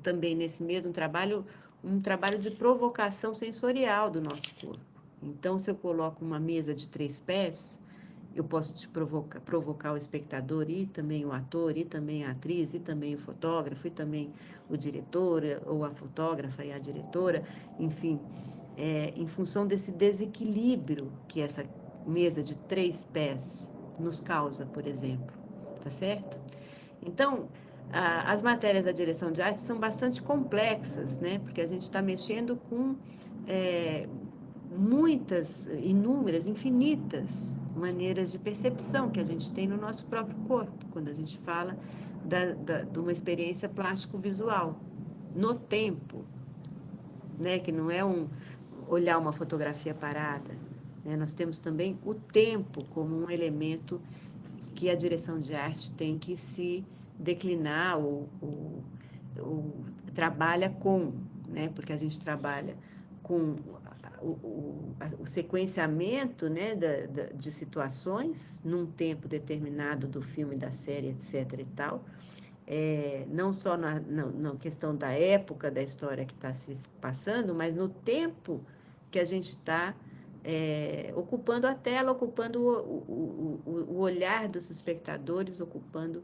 A: também nesse mesmo trabalho, um trabalho de provocação sensorial do nosso corpo. Então, se eu coloco uma mesa de 3 pés, eu posso te provocar o espectador, e também o ator, e também a atriz, e também o fotógrafo, e também o diretor, ou a fotógrafa e a diretora, enfim, em função desse desequilíbrio que essa mesa de 3 pés nos causa, por exemplo, tá certo? Então, as matérias da direção de arte são bastante complexas, né? Porque a gente está mexendo com muitas, inúmeras, infinitas maneiras de percepção que a gente tem no nosso próprio corpo, quando a gente fala de uma experiência plástico-visual, no tempo, né? Que não é olhar uma fotografia parada, né? Nós temos também o tempo como um elemento que a direção de arte tem que se declinar ou trabalha com, né? Porque a gente trabalha com o sequenciamento, né, de situações num tempo determinado do filme, da série, etc. e tal, não só na questão da época da história que está se passando, mas no tempo que a gente está ocupando a tela, ocupando o olhar dos espectadores, ocupando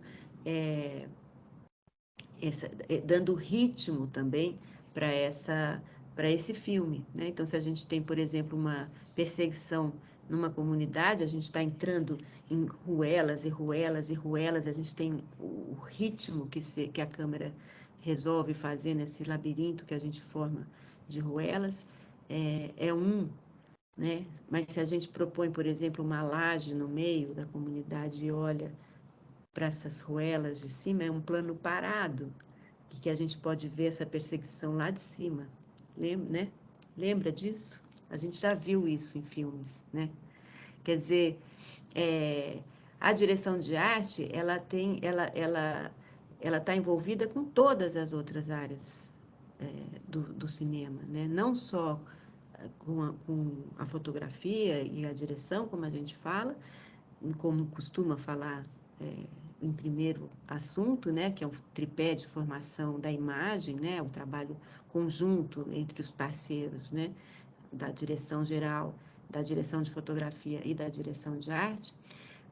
A: dando ritmo também para esse filme, né? Então, se a gente tem, por exemplo, uma perseguição numa comunidade, a gente está entrando em ruelas e ruelas e ruelas, a gente tem o ritmo que a câmera resolve fazer nesse labirinto que a gente forma de ruelas, né? Mas se a gente propõe, por exemplo, uma laje no meio da comunidade e olha para essas ruelas de cima, é um plano parado, que a gente pode ver essa perseguição lá de cima, né? Lembra disso? A gente já viu isso em filmes, né? Quer dizer, a direção de arte, ela está envolvida com todas as outras áreas do cinema, né? Não só com a fotografia e a direção, como a gente fala, como costuma falar em primeiro assunto, né, que é o tripé de formação da imagem, né, o trabalho conjunto entre os parceiros, né, da direção geral, da direção de fotografia e da direção de arte,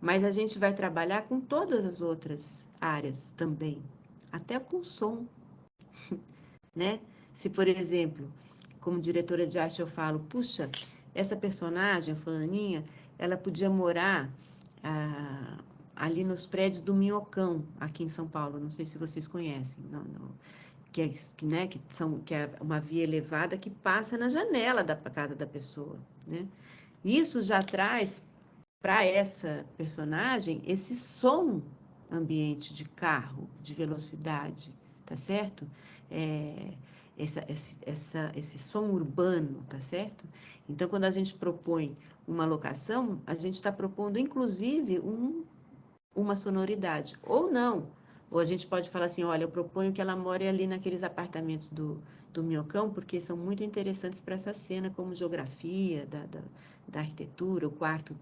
A: mas a gente vai trabalhar com todas as outras áreas também, até com som, né? Se, por exemplo, como diretora de arte eu falo, puxa, essa personagem, a fulaninha, ela podia morar ali nos prédios do Minhocão, aqui em São Paulo, não sei se vocês conhecem, que é uma via elevada que passa na janela da casa da pessoa, né? Isso já traz para essa personagem esse som ambiente de carro, de velocidade, tá certo? Esse som urbano, tá certo? Então, quando a gente propõe uma locação, a gente está propondo, inclusive, uma sonoridade, ou não. Ou a gente pode falar assim, olha, eu proponho que ela more ali naqueles apartamentos do Minhocão, porque são muito interessantes para essa cena, como geografia, da arquitetura, o quarto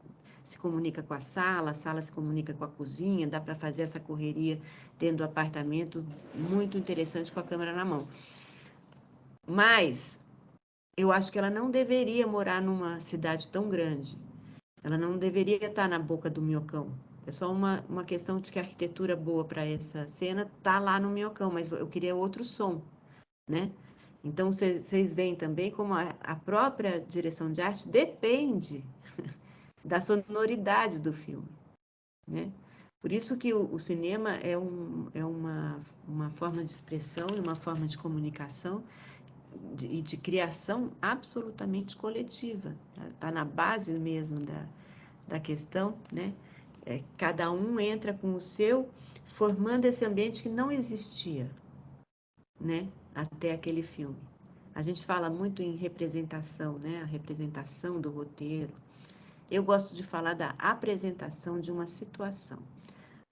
A: se comunica com a sala se comunica com a cozinha, dá para fazer essa correria dentro do apartamento, muito interessante com a câmera na mão. Mas eu acho que ela não deveria morar numa cidade tão grande. Ela não deveria estar na boca do Minhocão. É só uma questão de que a arquitetura boa para essa cena está lá no Minhocão, mas eu queria outro som, né? Então, vocês veem também como a própria direção de arte depende da sonoridade do filme, né? Por isso que o cinema é uma forma de expressão e uma forma de comunicação e de criação absolutamente coletiva. Está na base mesmo da questão, né? Cada um entra com o seu, formando esse ambiente que não existia, né? Até aquele filme. A gente fala muito em representação, né? A representação do roteiro. Eu gosto de falar da apresentação de uma situação,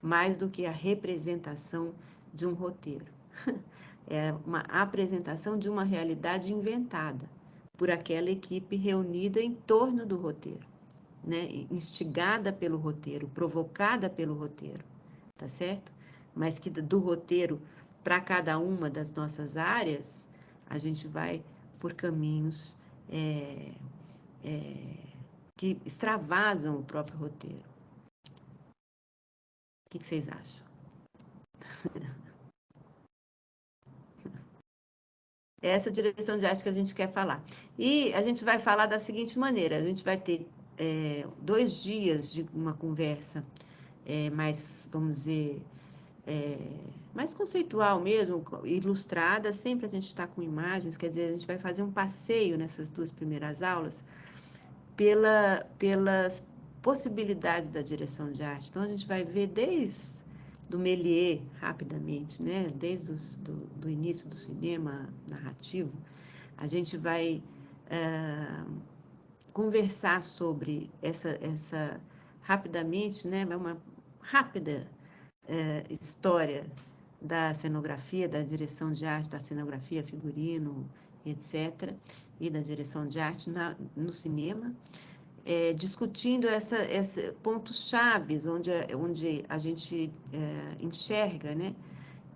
A: mais do que a representação de um roteiro. É uma apresentação de uma realidade inventada por aquela equipe reunida em torno do roteiro, né? Instigada pelo roteiro, provocada pelo roteiro, tá certo? Mas que do roteiro para cada uma das nossas áreas, a gente vai por caminhos que extravasam o próprio roteiro. O que vocês acham? Essa direção de arte que a gente quer falar. E a gente vai falar da seguinte maneira, a gente vai ter 2 dias de uma conversa mais, vamos dizer, mais conceitual mesmo, ilustrada, sempre a gente está com imagens, quer dizer, a gente vai fazer um passeio nessas 2 primeiras aulas pelas possibilidades da direção de arte. Então, a gente vai ver desde do Méliès, rapidamente, né? Desde do início do cinema narrativo, a gente vai conversar sobre essa rapidamente, né? Uma rápida história da cenografia, da direção de arte, da cenografia, figurino, etc., e da direção de arte no cinema, discutindo esses pontos chaves, onde a gente enxerga, né,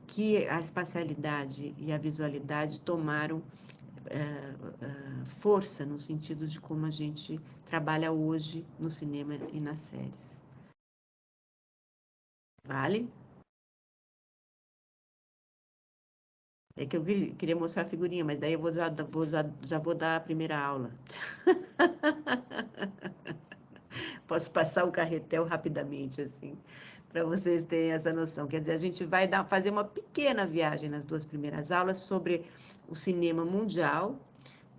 A: que a espacialidade e a visualidade tomaram força no sentido de como a gente trabalha hoje no cinema e nas séries. Vale? É que eu queria mostrar a figurinha, mas daí eu já vou dar a primeira aula. Posso passar o carretel rapidamente, assim, para vocês terem essa noção. Quer dizer, a gente vai fazer uma pequena viagem nas 2 primeiras aulas sobre o cinema mundial,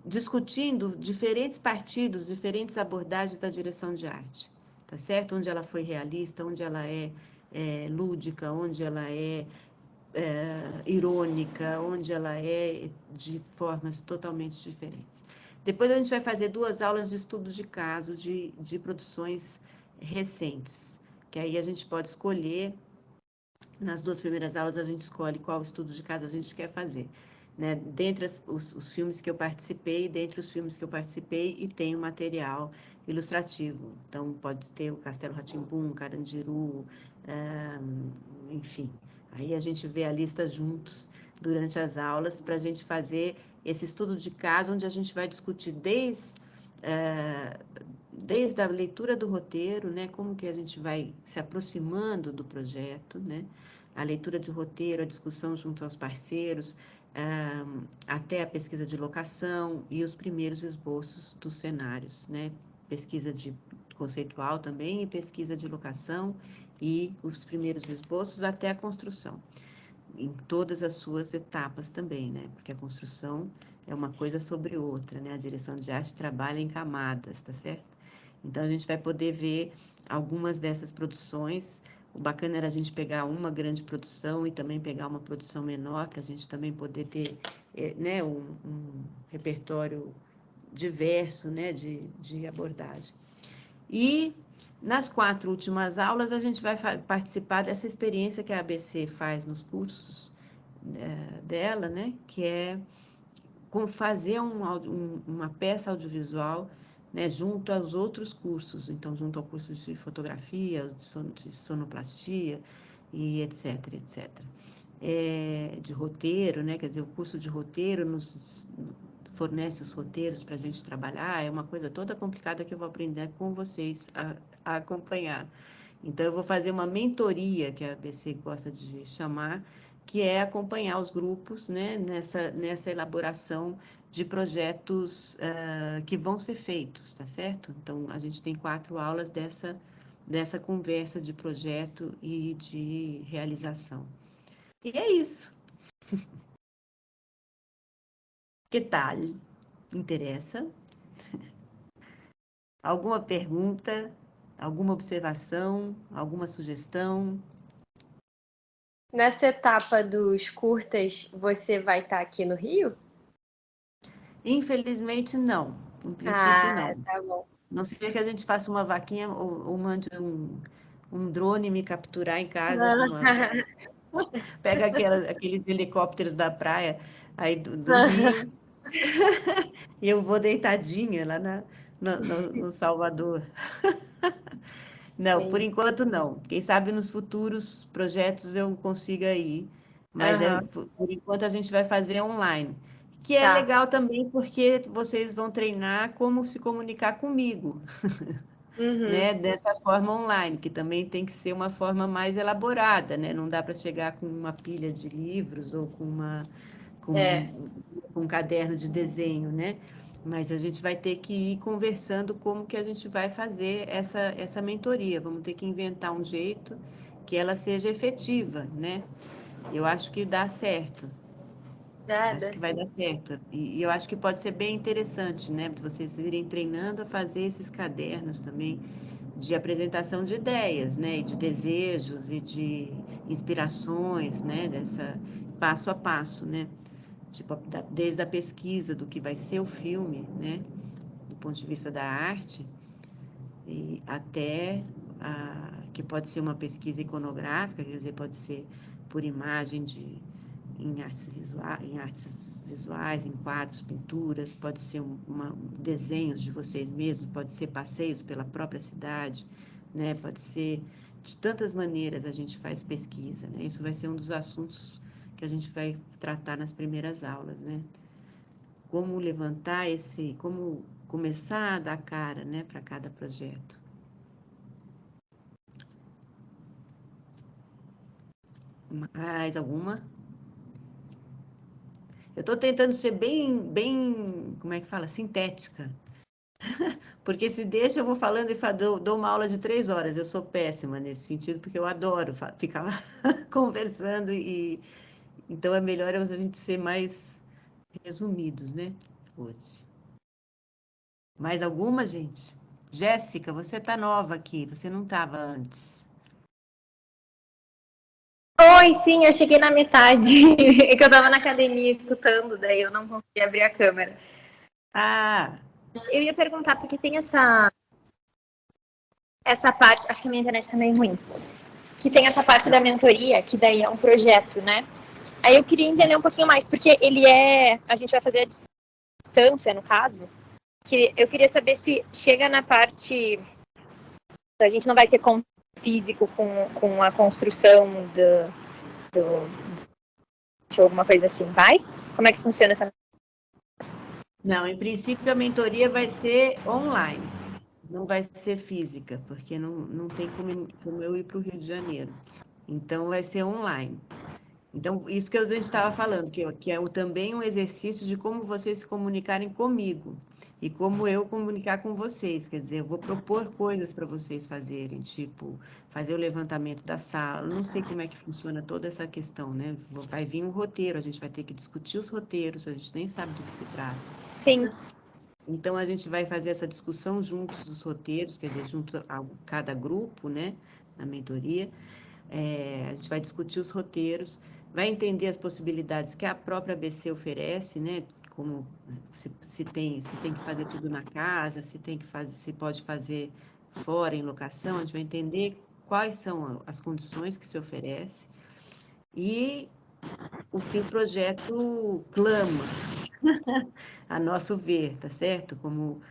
A: discutindo diferentes partidos, diferentes abordagens da direção de arte, tá certo? Onde ela foi realista, onde ela é lúdica, onde ela é irônica, onde ela é de formas totalmente diferentes. Depois a gente vai fazer 2 aulas de estudo de caso de produções recentes, que aí a gente pode escolher, nas 2 primeiras aulas a gente escolhe qual estudo de caso a gente quer fazer, né? Dentre os filmes que eu participei, e tem o material ilustrativo, então pode ter o Castelo Rá-Tim-Bum, Carandiru, enfim, aí a gente vê a lista juntos durante as aulas, para a gente fazer esse estudo de caso, onde a gente vai discutir desde a leitura do roteiro, né, como que a gente vai se aproximando do projeto, né, a leitura de roteiro, a discussão junto aos parceiros, até a pesquisa de locação e os primeiros esboços dos cenários, né, pesquisa de conceitual também e pesquisa de locação e os primeiros esboços até a construção, em todas as suas etapas também, né, porque a construção é uma coisa sobre outra, né, a direção de arte trabalha em camadas, tá certo? Então, a gente vai poder ver algumas dessas produções. O bacana era a gente pegar uma grande produção e também pegar uma produção menor, para a gente também poder ter, né, um repertório diverso, né, de abordagem. E nas 4 últimas aulas, a gente vai participar dessa experiência que a ABC faz nos cursos dela, né, que é fazer uma peça audiovisual, né, junto aos outros cursos, então junto ao curso de fotografia, de sonoplastia, e etc, etc. De roteiro, né, quer dizer, o curso de roteiro nos fornece os roteiros para a gente trabalhar, é uma coisa toda complicada que eu vou aprender com vocês a acompanhar. Então, eu vou fazer uma mentoria, que a ABC gosta de chamar, que é acompanhar os grupos, né, nessa elaboração de projetos que vão ser feitos, tá certo? Então, a gente tem 4 aulas dessa conversa de projeto e de realização. E é isso. Que tal? Interessa? Alguma pergunta? Alguma observação? Alguma sugestão?
G: Nessa etapa dos curtas, você vai estar aqui no Rio?
A: Infelizmente, não. Em princípio, não.
G: Tá bom.
A: Não sei que a gente faça uma vaquinha ou mande um drone me capturar em casa. Pega aqueles helicópteros da praia aí do Rio. E eu vou deitadinha lá no Salvador. Não,
G: Sim.
A: por enquanto não. Quem sabe nos futuros projetos eu consiga ir. Mas por enquanto a gente vai fazer online. Que é legal também porque vocês vão treinar como se comunicar comigo. Né? Dessa forma online, que também tem que ser uma forma mais elaborada, né? Não dá para chegar com uma pilha de livros ou com um caderno de desenho, né? Mas a gente vai ter que ir conversando como que a gente vai fazer essa mentoria. Vamos ter que inventar um jeito que ela seja efetiva, né? Eu acho que dá certo. Acho que vai dar certo. E eu acho que pode ser bem interessante, né? Vocês irem treinando a fazer esses cadernos também de apresentação de ideias, né? E de desejos e de inspirações, né? Dessa passo a passo, né? Tipo, desde a pesquisa do que vai ser o filme, né? Do ponto de vista da arte, e até que pode ser uma pesquisa iconográfica, quer dizer, pode ser por imagem em artes visuais, em quadros, pinturas, pode ser desenhos de vocês mesmos, pode ser passeios pela própria cidade, né? Pode ser de tantas maneiras a gente faz pesquisa, né? Isso vai ser um dos assuntos que a gente vai tratar nas primeiras aulas, né? Como levantar como começar a dar cara, né, para cada projeto. Mais alguma? Eu estou tentando ser bem, como é que fala? Sintética. Porque se deixa, eu vou falando e dou uma aula de 3 horas. Eu sou péssima nesse sentido, porque eu adoro ficar lá conversando então é melhor a gente ser mais resumidos, né? Hoje. Mais alguma, gente? Jéssica, você está nova aqui, você não estava antes.
N: Oi, sim, eu cheguei na metade. É que eu estava na academia escutando, daí eu não consegui abrir a câmera.
A: Ah,
N: Eu ia perguntar, porque tem essa parte, acho que a minha internet tá meio ruim, que tem essa parte da mentoria, que daí é um projeto, né? Aí eu queria entender um pouquinho mais, porque a gente vai fazer a distância, no caso, que eu queria saber se chega na parte, a gente não vai ter contato físico com a construção de alguma coisa assim, vai? Como é que funciona essa?
A: não, em princípio a mentoria vai ser online, não vai ser física, porque não tem como eu ir para o Rio de Janeiro. Então vai ser online. Então, isso que a gente estava falando, que é também um exercício de como vocês se comunicarem comigo e como eu comunicar com vocês. Quer dizer, eu vou propor coisas para vocês fazerem, tipo, fazer o levantamento da sala. Eu não sei como é que funciona toda essa questão, né? Vai vir um roteiro, a gente vai ter que discutir os roteiros, a gente nem sabe do que se trata.
N: Sim.
A: Então, a gente vai fazer essa discussão juntos dos roteiros, quer dizer, junto a cada grupo, né, na mentoria. A gente vai discutir os roteiros, vai entender as possibilidades que a própria ABC oferece, né? Como se tem que fazer tudo na casa, se pode fazer fora, em locação, a gente vai entender quais são as condições que se oferece e o que o projeto clama, a nosso ver, tá certo? Como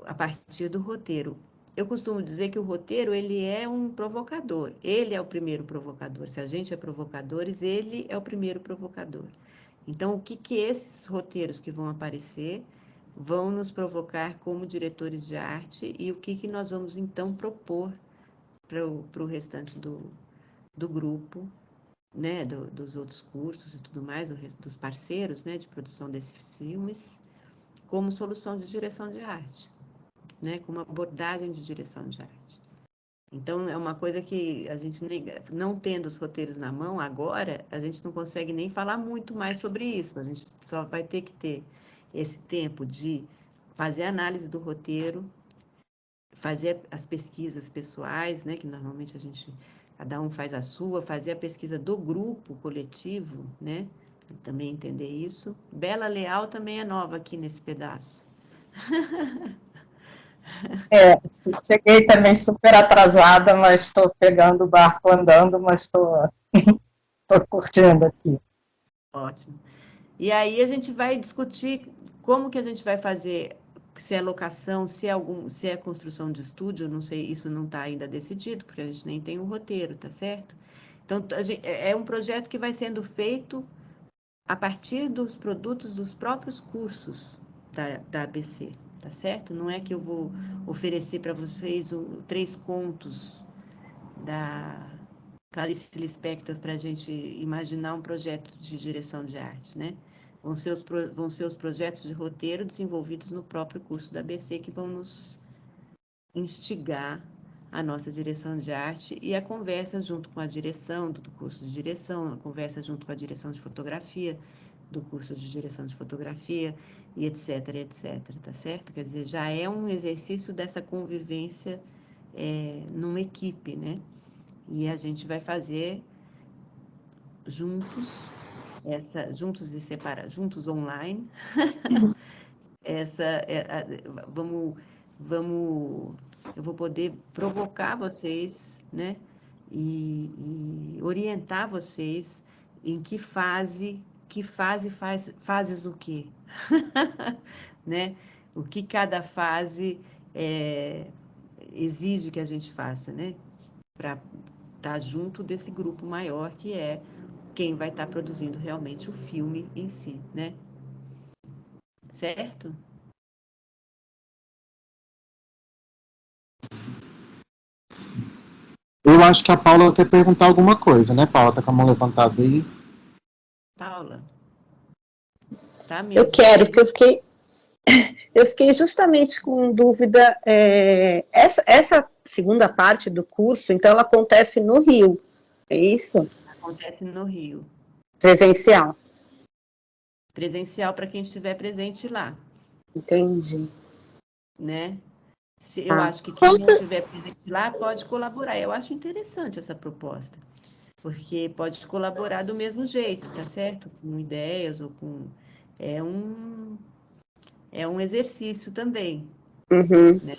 A: a partir do roteiro. Eu costumo dizer que o roteiro, ele é um provocador. Ele é o primeiro provocador. Se a gente é provocadores, ele é o primeiro provocador. Então, o que esses roteiros que vão aparecer vão nos provocar como diretores de arte e o que nós vamos, então, propor para o restante do grupo, né, dos outros cursos e tudo mais, dos parceiros, né, de produção desses filmes, como solução de direção de arte. Né, com uma abordagem de direção de arte. Então, é uma coisa que a gente, não tendo os roteiros na mão, agora, a gente não consegue nem falar muito mais sobre isso. A gente só vai ter que ter esse tempo de fazer a análise do roteiro, fazer as pesquisas pessoais, né, que normalmente cada um faz a sua, fazer a pesquisa do grupo coletivo, né, também entender isso. Bela Leal também é nova aqui nesse pedaço.
L: Cheguei também super atrasada, mas estou pegando o barco andando, mas estou curtindo aqui.
A: Ótimo. E aí a gente vai discutir como que a gente vai fazer, se é locação, se é construção de estúdio, não sei, isso não está ainda decidido, porque a gente nem tem um roteiro, tá certo? Então, é um projeto que vai sendo feito a partir dos produtos dos próprios cursos da ABC, tá certo? Não é que eu vou oferecer para vocês 3 contos da Clarice Lispector para a gente imaginar um projeto de direção de arte, né? Vão ser os projetos de roteiro desenvolvidos no próprio curso da ABC que vão nos instigar a nossa direção de arte e a conversa junto com a direção do curso de direção, a conversa junto com a direção de fotografia do curso de direção de fotografia e etc, tá certo? Quer dizer, já é um exercício dessa convivência numa equipe, né? E a gente vai fazer juntos, juntos e separados, juntos online, eu vou poder provocar vocês, né? E orientar vocês em que fase fazes o quê? Né? O que cada fase exige que a gente faça, né? Para estar junto desse grupo maior que é quem vai estar produzindo realmente o filme em si, né? Certo?
D: Eu acho que a Paula quer perguntar alguma coisa, né, Paula? Tá com a mão levantada aí.
A: Paula? Tá mesmo.
L: Eu quero, porque eu fiquei justamente com dúvida. Essa segunda parte do curso, então, ela acontece no Rio, é isso?
A: Acontece no Rio.
L: Presencial.
A: Presencial para quem estiver presente lá.
L: Entendi.
A: Né? Eu acho que quem não estiver presente lá pode colaborar. Eu acho interessante essa proposta, porque pode colaborar do mesmo jeito, tá certo? Com ideias ou com... é um exercício também,
L: Uhum.
A: né?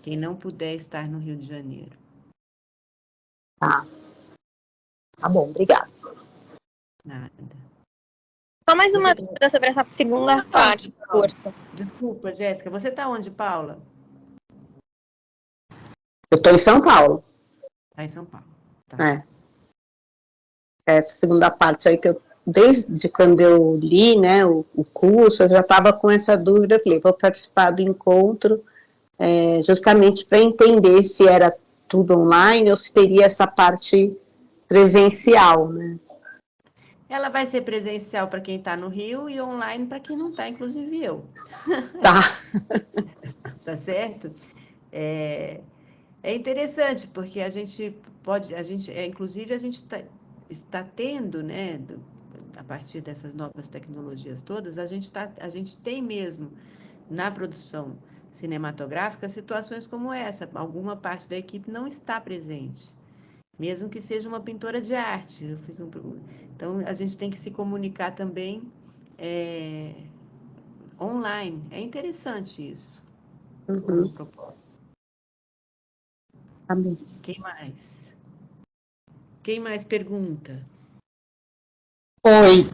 A: Quem não puder estar no Rio de Janeiro.
O: Tá. Tá bom, obrigada.
A: Nada.
N: Só mais uma dúvida sobre essa segunda parte do curso.
A: Desculpa, Jéssica, você está onde, Paula?
L: Eu estou em São Paulo.
A: Está em São Paulo. Tá.
L: Essa segunda parte aí que eu, desde quando eu li, né, o curso, eu já estava com essa dúvida, eu falei, vou participar do encontro, justamente para entender se era tudo online ou se teria essa parte presencial, né?
A: Ela vai ser presencial para quem está no Rio e online para quem não está, inclusive eu.
L: Tá.
A: Tá certo? É interessante, porque a gente pode, inclusive a gente está tendo, né, a partir dessas novas tecnologias todas, a gente tem mesmo na produção cinematográfica situações como essa. Alguma parte da equipe não está presente, mesmo que seja uma pintora de arte. Então, a gente tem que se comunicar também online. É interessante isso.
L: Uhum.
A: Como propósito.
L: Amém.
A: Quem mais? Quem mais pergunta?
O: Oi,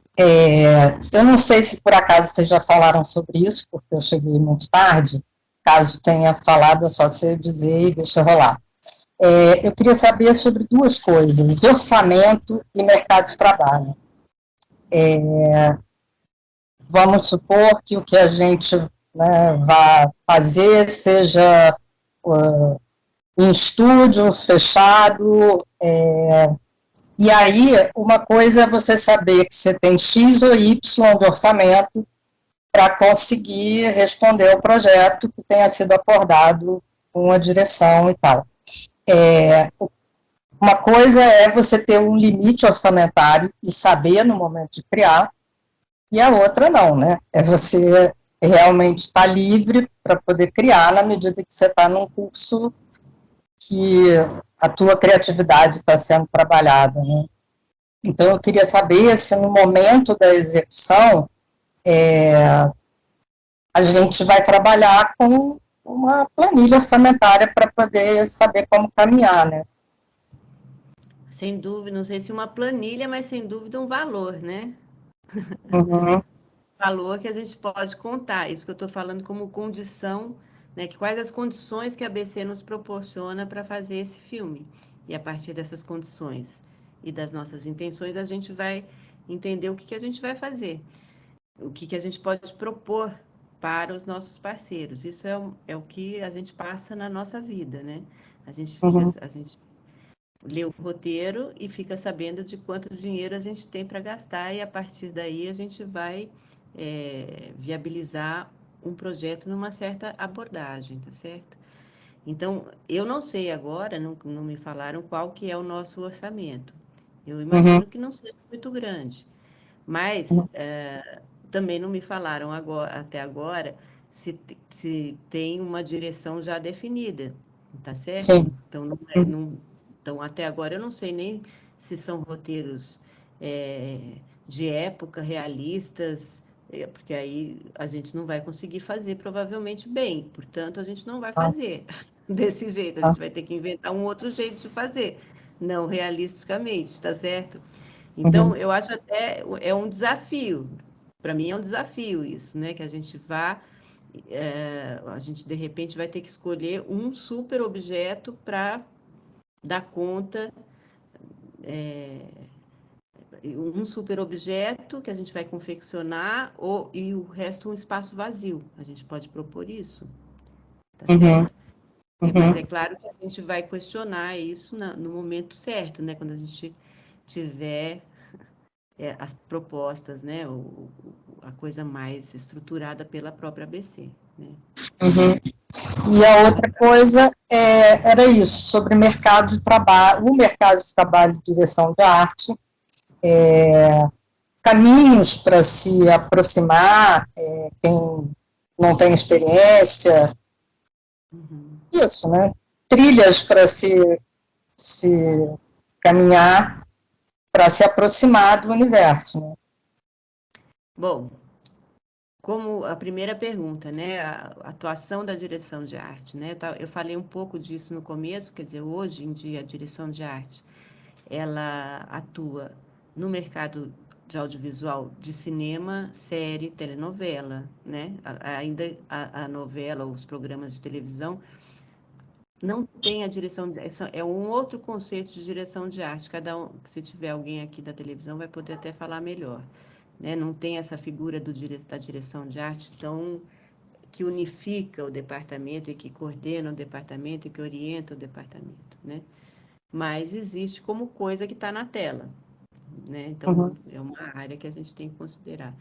O: eu não sei se por acaso vocês já falaram sobre isso, porque eu cheguei muito tarde. Caso tenha falado, é só você dizer e deixa rolar. Eu queria saber sobre duas coisas, orçamento e mercado de trabalho. Vamos supor que o que a gente, né, vai fazer seja em estúdio, fechado, e aí uma coisa é você saber que você tem X ou Y de orçamento para conseguir responder ao projeto que tenha sido acordado com a direção e tal. Uma coisa é você ter um limite orçamentário e saber no momento de criar, e a outra não, né? É você realmente estar livre para poder criar na medida que você está num curso que a tua criatividade está sendo trabalhada, né? Então, eu queria saber se no momento da execução a gente vai trabalhar com uma planilha orçamentária para poder saber como caminhar, né?
A: Sem dúvida, não sei se uma planilha, mas sem dúvida um valor, né?
O: Uhum.
A: Valor que a gente pode contar. Isso que eu estou falando como condição, né? Quais as condições que a ABC nos proporciona para fazer esse filme. E a partir dessas condições e das nossas intenções, a gente vai entender o que a gente vai fazer. O que a gente pode propor para os nossos parceiros. Isso é o que a gente passa na nossa vida, né? A gente lê o roteiro e fica sabendo de quanto dinheiro a gente tem para gastar, e a partir daí a gente vai viabilizar um projeto numa certa abordagem, tá certo? Então, eu não sei agora, não me falaram qual que é o nosso orçamento. Eu imagino que não seja muito grande, mas também não me falaram até agora se tem uma direção já definida, tá certo?
O: Sim.
A: Então, então, até agora eu não sei nem se são roteiros de época, realistas, porque aí a gente não vai conseguir fazer provavelmente bem, portanto, a gente não vai fazer desse jeito, a gente vai ter que inventar um outro jeito de fazer, não realisticamente, tá certo? Então, eu acho até um desafio, para mim é um desafio isso, né? Que a gente a gente de repente vai ter que escolher um super objeto para dar conta, um super objeto que a gente vai confeccionar e o resto um espaço vazio. A gente pode propor isso, tá certo? Mas é claro que a gente vai questionar isso no momento certo, né? Quando a gente tiver as propostas, né? A coisa mais estruturada pela própria ABC, né?
O: E a outra coisa era isso, sobre mercado de trabalho, o mercado de trabalho de direção de arte, caminhos para se aproximar, quem não tem experiência, isso, né? Trilhas para se caminhar, para se aproximar do universo, né?
A: Bom, como a primeira pergunta, né, a atuação da direção de arte, né, eu falei um pouco disso no começo, quer dizer, hoje em dia a direção de arte, ela atua no mercado de audiovisual de cinema, série, telenovela, né, ainda a novela, os programas de televisão, não tem a direção, é um outro conceito de direção de arte, se tiver alguém aqui da televisão vai poder até falar melhor. Né? Não tem essa figura da direção de arte que unifica o departamento e que coordena o departamento e que orienta o departamento, né? Mas existe como coisa que está na tela, né? Então, é uma área que a gente tem que considerar.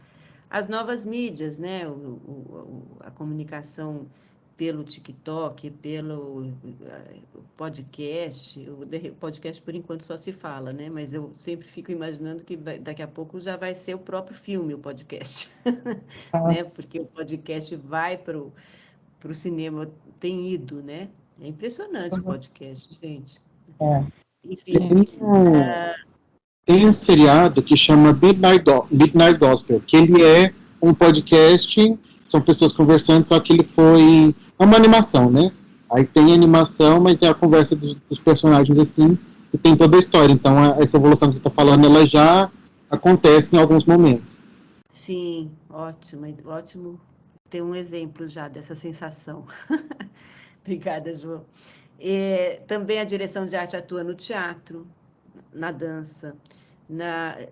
A: As novas mídias, né? A comunicação pelo TikTok, pelo podcast, o podcast por enquanto só se fala, né? Mas eu sempre fico imaginando que daqui a pouco já vai ser o próprio filme, o podcast, né? Porque o podcast vai para o cinema, tem ido, né? É impressionante o podcast, gente. Enfim.
D: Tem um seriado que chama Midnight Gospel, que ele é um podcast, são pessoas conversando, só que ele foi uma animação, né? Aí tem animação, mas é a conversa dos personagens assim, e tem toda a história. Então, essa evolução que você está falando, ela já acontece em alguns momentos.
A: Sim, ótimo ter um exemplo já dessa sensação. Obrigada, João. Também a direção de arte atua no teatro, na dança,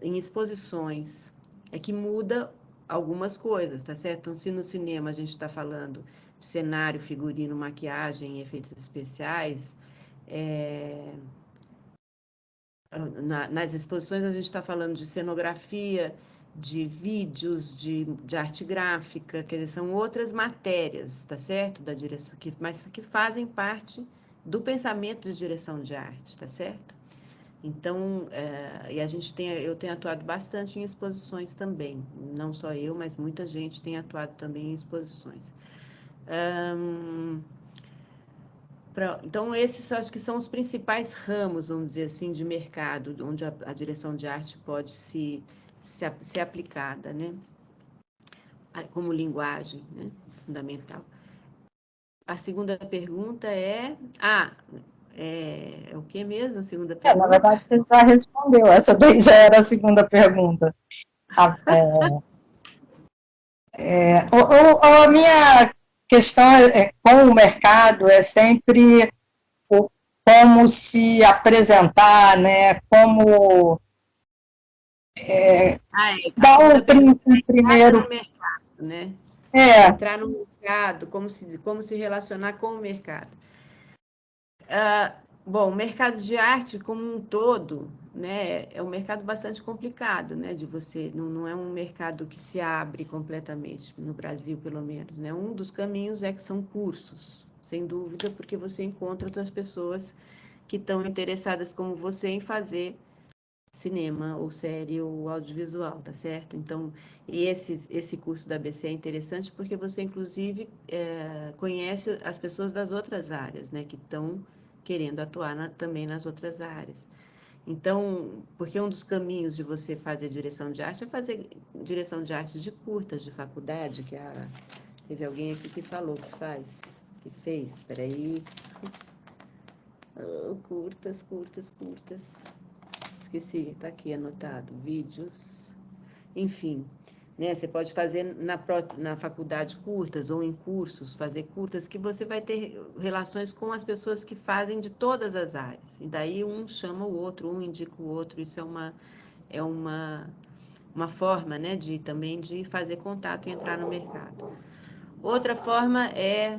A: em exposições. É que muda algumas coisas, tá certo? Então, se no cinema a gente está falando de cenário, figurino, maquiagem, efeitos especiais, nas exposições a gente está falando de cenografia, de vídeos, de arte gráfica, quer dizer, são outras matérias, tá certo? Da direção, mas que fazem parte do pensamento de direção de arte, tá certo? Então, eu tenho atuado bastante em exposições também, não só eu, mas muita gente tem atuado também em exposições. Então, esses acho que são os principais ramos, vamos dizer assim, de mercado, onde a direção de arte pode ser aplicada, né? Como linguagem, né? Fundamental. A segunda pergunta é o que mesmo a segunda pergunta?
O: Na verdade, você já respondeu, essa daí já era a segunda pergunta. A minha questão com o mercado é sempre como se apresentar, né? Como dar o primeiro...
A: no mercado, né? Entrar no mercado, como se relacionar com o mercado. Bom, o mercado de arte como um todo, né, é um mercado bastante complicado, né, não é um mercado que se abre completamente, no Brasil, pelo menos, né, um dos caminhos que são cursos, sem dúvida, porque você encontra outras pessoas que estão interessadas como você em fazer cinema, ou série, ou audiovisual, tá certo? Então, esse curso da ABC é interessante porque você, inclusive, conhece as pessoas das outras áreas, né, que estão querendo atuar também nas outras áreas. Então, porque um dos caminhos de você fazer direção de arte é fazer direção de arte de curtas, de faculdade, que teve alguém aqui que falou que fez, peraí. Curtas. Esqueci, está aqui anotado, vídeos, enfim. Né, você pode fazer na faculdade curtas ou em cursos, fazer curtas que você vai ter relações com as pessoas que fazem de todas as áreas. E daí um chama o outro, um indica o outro. Isso é uma forma, né, também de fazer contato e entrar no mercado. Outra forma é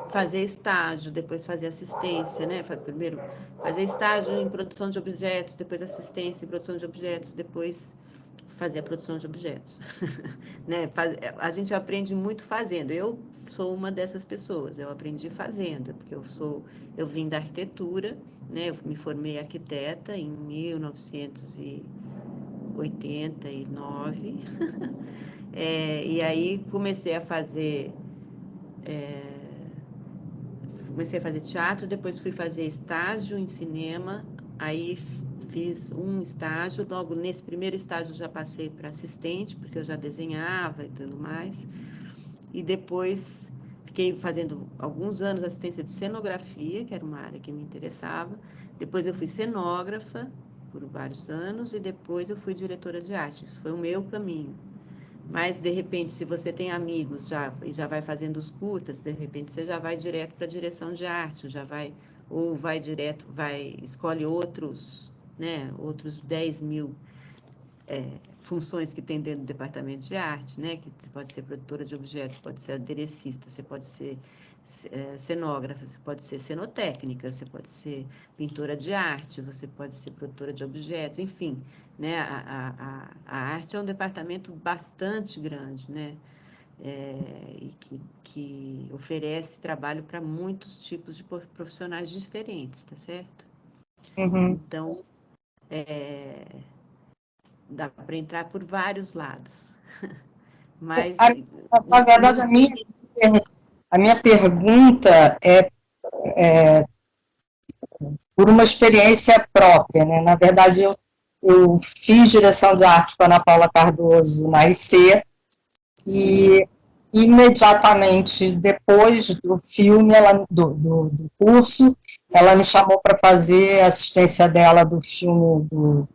A: fazer estágio, depois fazer assistência, né? Primeiro fazer estágio em produção de objetos, depois assistência em produção de objetos, depois fazer a produção de objetos. Né? A gente aprende muito fazendo. Eu sou uma dessas pessoas, eu aprendi fazendo, porque eu vim da arquitetura, né? Eu me formei arquiteta em 1989, e aí comecei a fazer teatro, depois fui fazer estágio em cinema, aí fiz um estágio, logo nesse primeiro estágio já passei para assistente, porque eu já desenhava e tudo mais, e depois fiquei fazendo alguns anos assistência de cenografia, que era uma área que me interessava, depois eu fui cenógrafa por vários anos, e depois eu fui diretora de arte, isso foi o meu caminho. Mas, de repente, se você tem amigos e já vai fazendo os curtas, de repente você já vai direto para a direção de arte, ou vai direto, escolhe outros 10 mil funções que tem dentro do departamento de arte, né? Que pode ser produtora de objetos, pode ser aderecista, você pode ser cenógrafa, você pode ser cenotécnica, você pode ser pintora de arte, você pode ser produtora de objetos, enfim, né? A arte é um departamento bastante grande, né? E que oferece trabalho para muitos tipos de profissionais diferentes, tá certo?
O: Uhum.
A: Então, dá para entrar por vários lados. Mas,
O: na verdade, a minha pergunta é por uma experiência própria, né? Na verdade, eu fiz direção de arte com a Ana Paula Cardoso na IC, e imediatamente depois do filme, do curso, ela me chamou para fazer a assistência dela do filme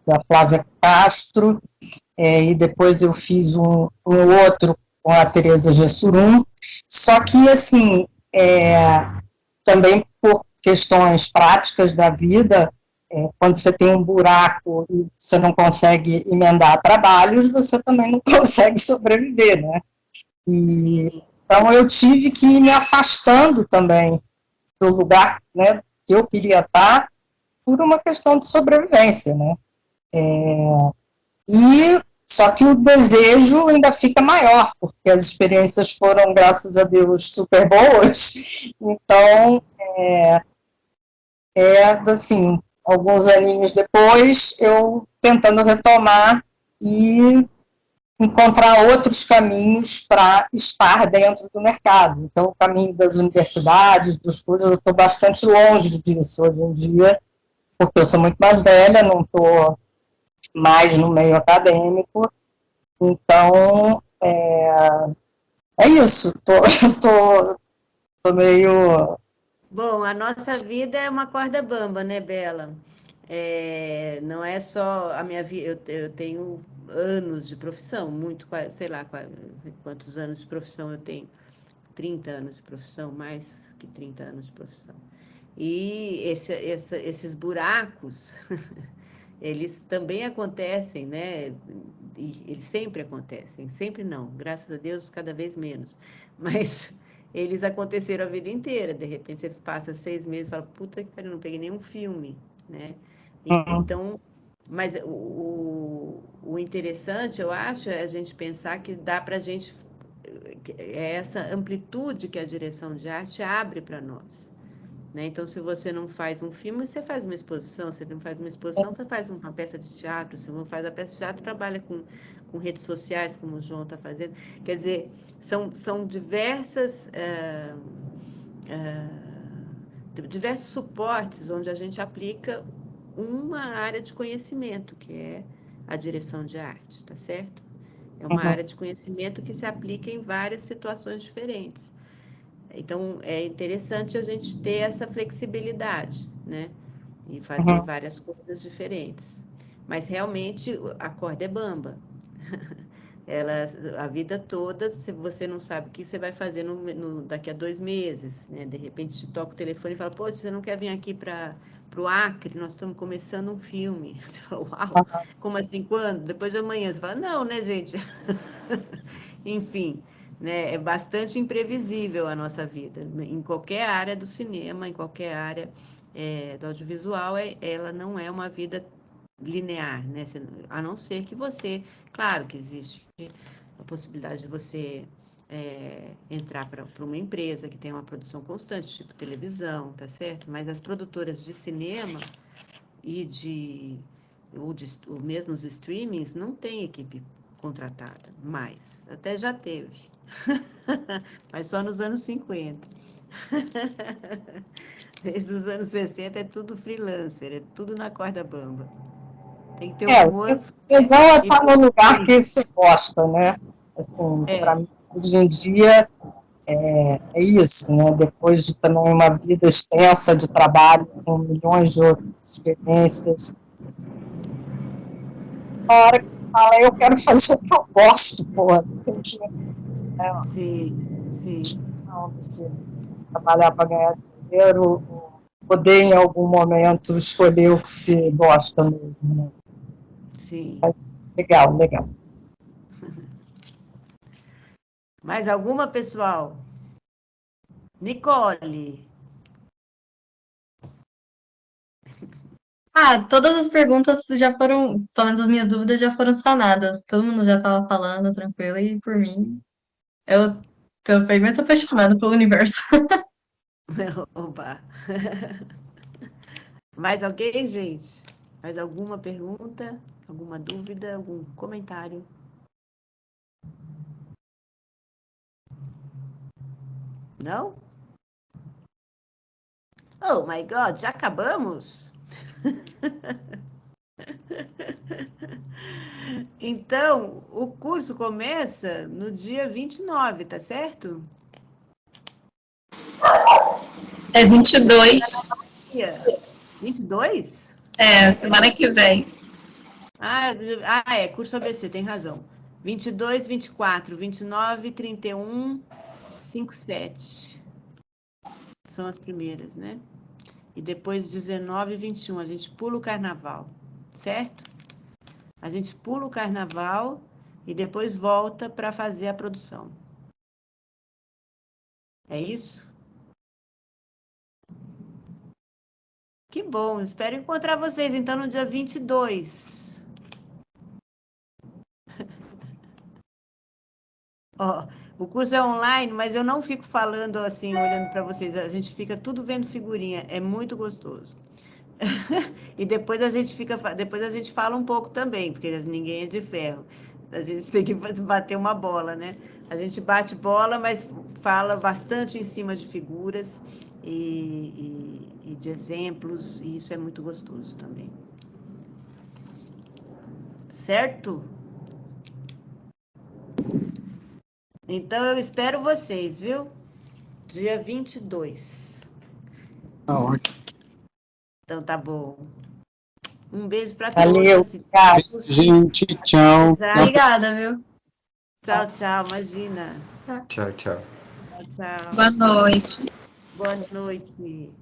O: da Flávia Castro, e depois eu fiz um outro com a Teresa Gessurum, só que, assim, também por questões práticas da vida, quando você tem um buraco e você não consegue emendar trabalhos, você também não consegue sobreviver, né? Então eu tive que ir me afastando também do lugar, né, que eu queria estar, por uma questão de sobrevivência, né? Só que o desejo ainda fica maior, porque as experiências foram, graças a Deus, super boas. Então, assim, alguns aninhos depois, eu tentando retomar e encontrar outros caminhos para estar dentro do mercado. Então, o caminho das universidades, dos cursos, eu estou bastante longe disso hoje em dia, porque eu sou muito mais velha, não estou mais no meio acadêmico. Então, é isso. Tô meio...
A: Bom, a nossa vida é uma corda bamba, né, Bela? Não é só a minha vida, eu tenho anos de profissão, sei lá quantos anos de profissão eu tenho, 30 anos de profissão, mais que 30 anos de profissão. E esses buracos, eles também acontecem, né? E eles sempre acontecem, sempre não, graças a Deus, cada vez menos. Mas eles aconteceram a vida inteira. De repente você passa 6 meses e fala, puta que pariu, não peguei nenhum filme, né? Então, mas o interessante, eu acho, é a gente pensar que dá para a gente, essa amplitude que a direção de arte abre para nós. Né? Então, se você não faz um filme, você faz uma exposição. Se não faz uma exposição, você faz uma peça de teatro. Se não faz a peça de teatro, trabalha com redes sociais, como o João está fazendo. Quer dizer, são diversos suportes onde a gente aplica uma área de conhecimento, que é a direção de arte, tá certo? É uma área de conhecimento que se aplica em várias situações diferentes. Então, é interessante a gente ter essa flexibilidade, né? E fazer várias coisas diferentes. Mas, realmente, a corda é bamba. A vida toda, se você não sabe o que você vai fazer daqui a 2 meses, né? De repente, te toca o telefone e fala, pô, você não quer vir aqui para o Acre? Nós estamos começando um filme. Você fala, uau, como assim, quando? Depois de amanhã. Você fala, não, né, gente? Enfim... Né, é bastante imprevisível a nossa vida, em qualquer área do cinema, em qualquer área do audiovisual, ela não é uma vida linear, né? A não ser que você, claro que existe a possibilidade de você entrar para uma empresa que tem uma produção constante, tipo televisão, tá certo? Mas as produtoras de cinema ou mesmo os streamings não têm equipe contratada mais, até já teve, mas só nos anos 50. Desde os anos 60 é tudo freelancer, é tudo na corda bamba. Tem que ter humor.
O: O bom é estar no lugar que você gosta, né? Assim, para mim, hoje em dia, é isso, né? Depois de também uma vida extensa de trabalho com milhões de outras experiências, na hora que você fala, eu quero fazer o que eu gosto, porra, tem que... Não, você trabalhar para ganhar dinheiro, poder em algum momento escolher o que você gosta mesmo, né?
A: Sim.
O: Mas, legal.
A: Mais alguma, pessoal? Nicole.
E: Todas as perguntas já foram, pelo menos as minhas dúvidas já foram sanadas. Todo mundo já estava falando tranquilo e por mim, eu tô bem mais apaixonada pelo universo.
A: Opa. Mais alguém, gente? Mais alguma pergunta? Alguma dúvida? Algum comentário? Não? Oh my God, já acabamos? Então, o curso começa no dia 29, tá certo?
P: É 22.
A: 22?
P: É, semana que vem.
A: Curso ABC, tem razão. 22, 24, 29, 31, 57. São as primeiras, né? E depois 19 e 21, a gente pula o carnaval, certo? A gente pula o carnaval e depois volta para fazer a produção. É isso? Que bom, espero encontrar vocês então no dia 22. Ó, o curso é online, mas eu não fico falando assim, olhando para vocês. A gente fica tudo vendo figurinha, é muito gostoso. E depois a gente fala um pouco também, porque ninguém é de ferro. A gente tem que bater uma bola, né? A gente bate bola, mas fala bastante em cima de figuras e de exemplos, e isso é muito gostoso também. Certo? Então, eu espero vocês, viu? Dia 22.
D: Tá ótimo.
A: Então, tá bom. Um beijo para
O: Valeu,
A: todos.
O: obrigada.
D: Gente, tchau.
E: Obrigada, viu?
A: Tchau, tchau, imagina.
M: Tchau.
A: Tchau.
P: Boa noite.
A: Boa noite.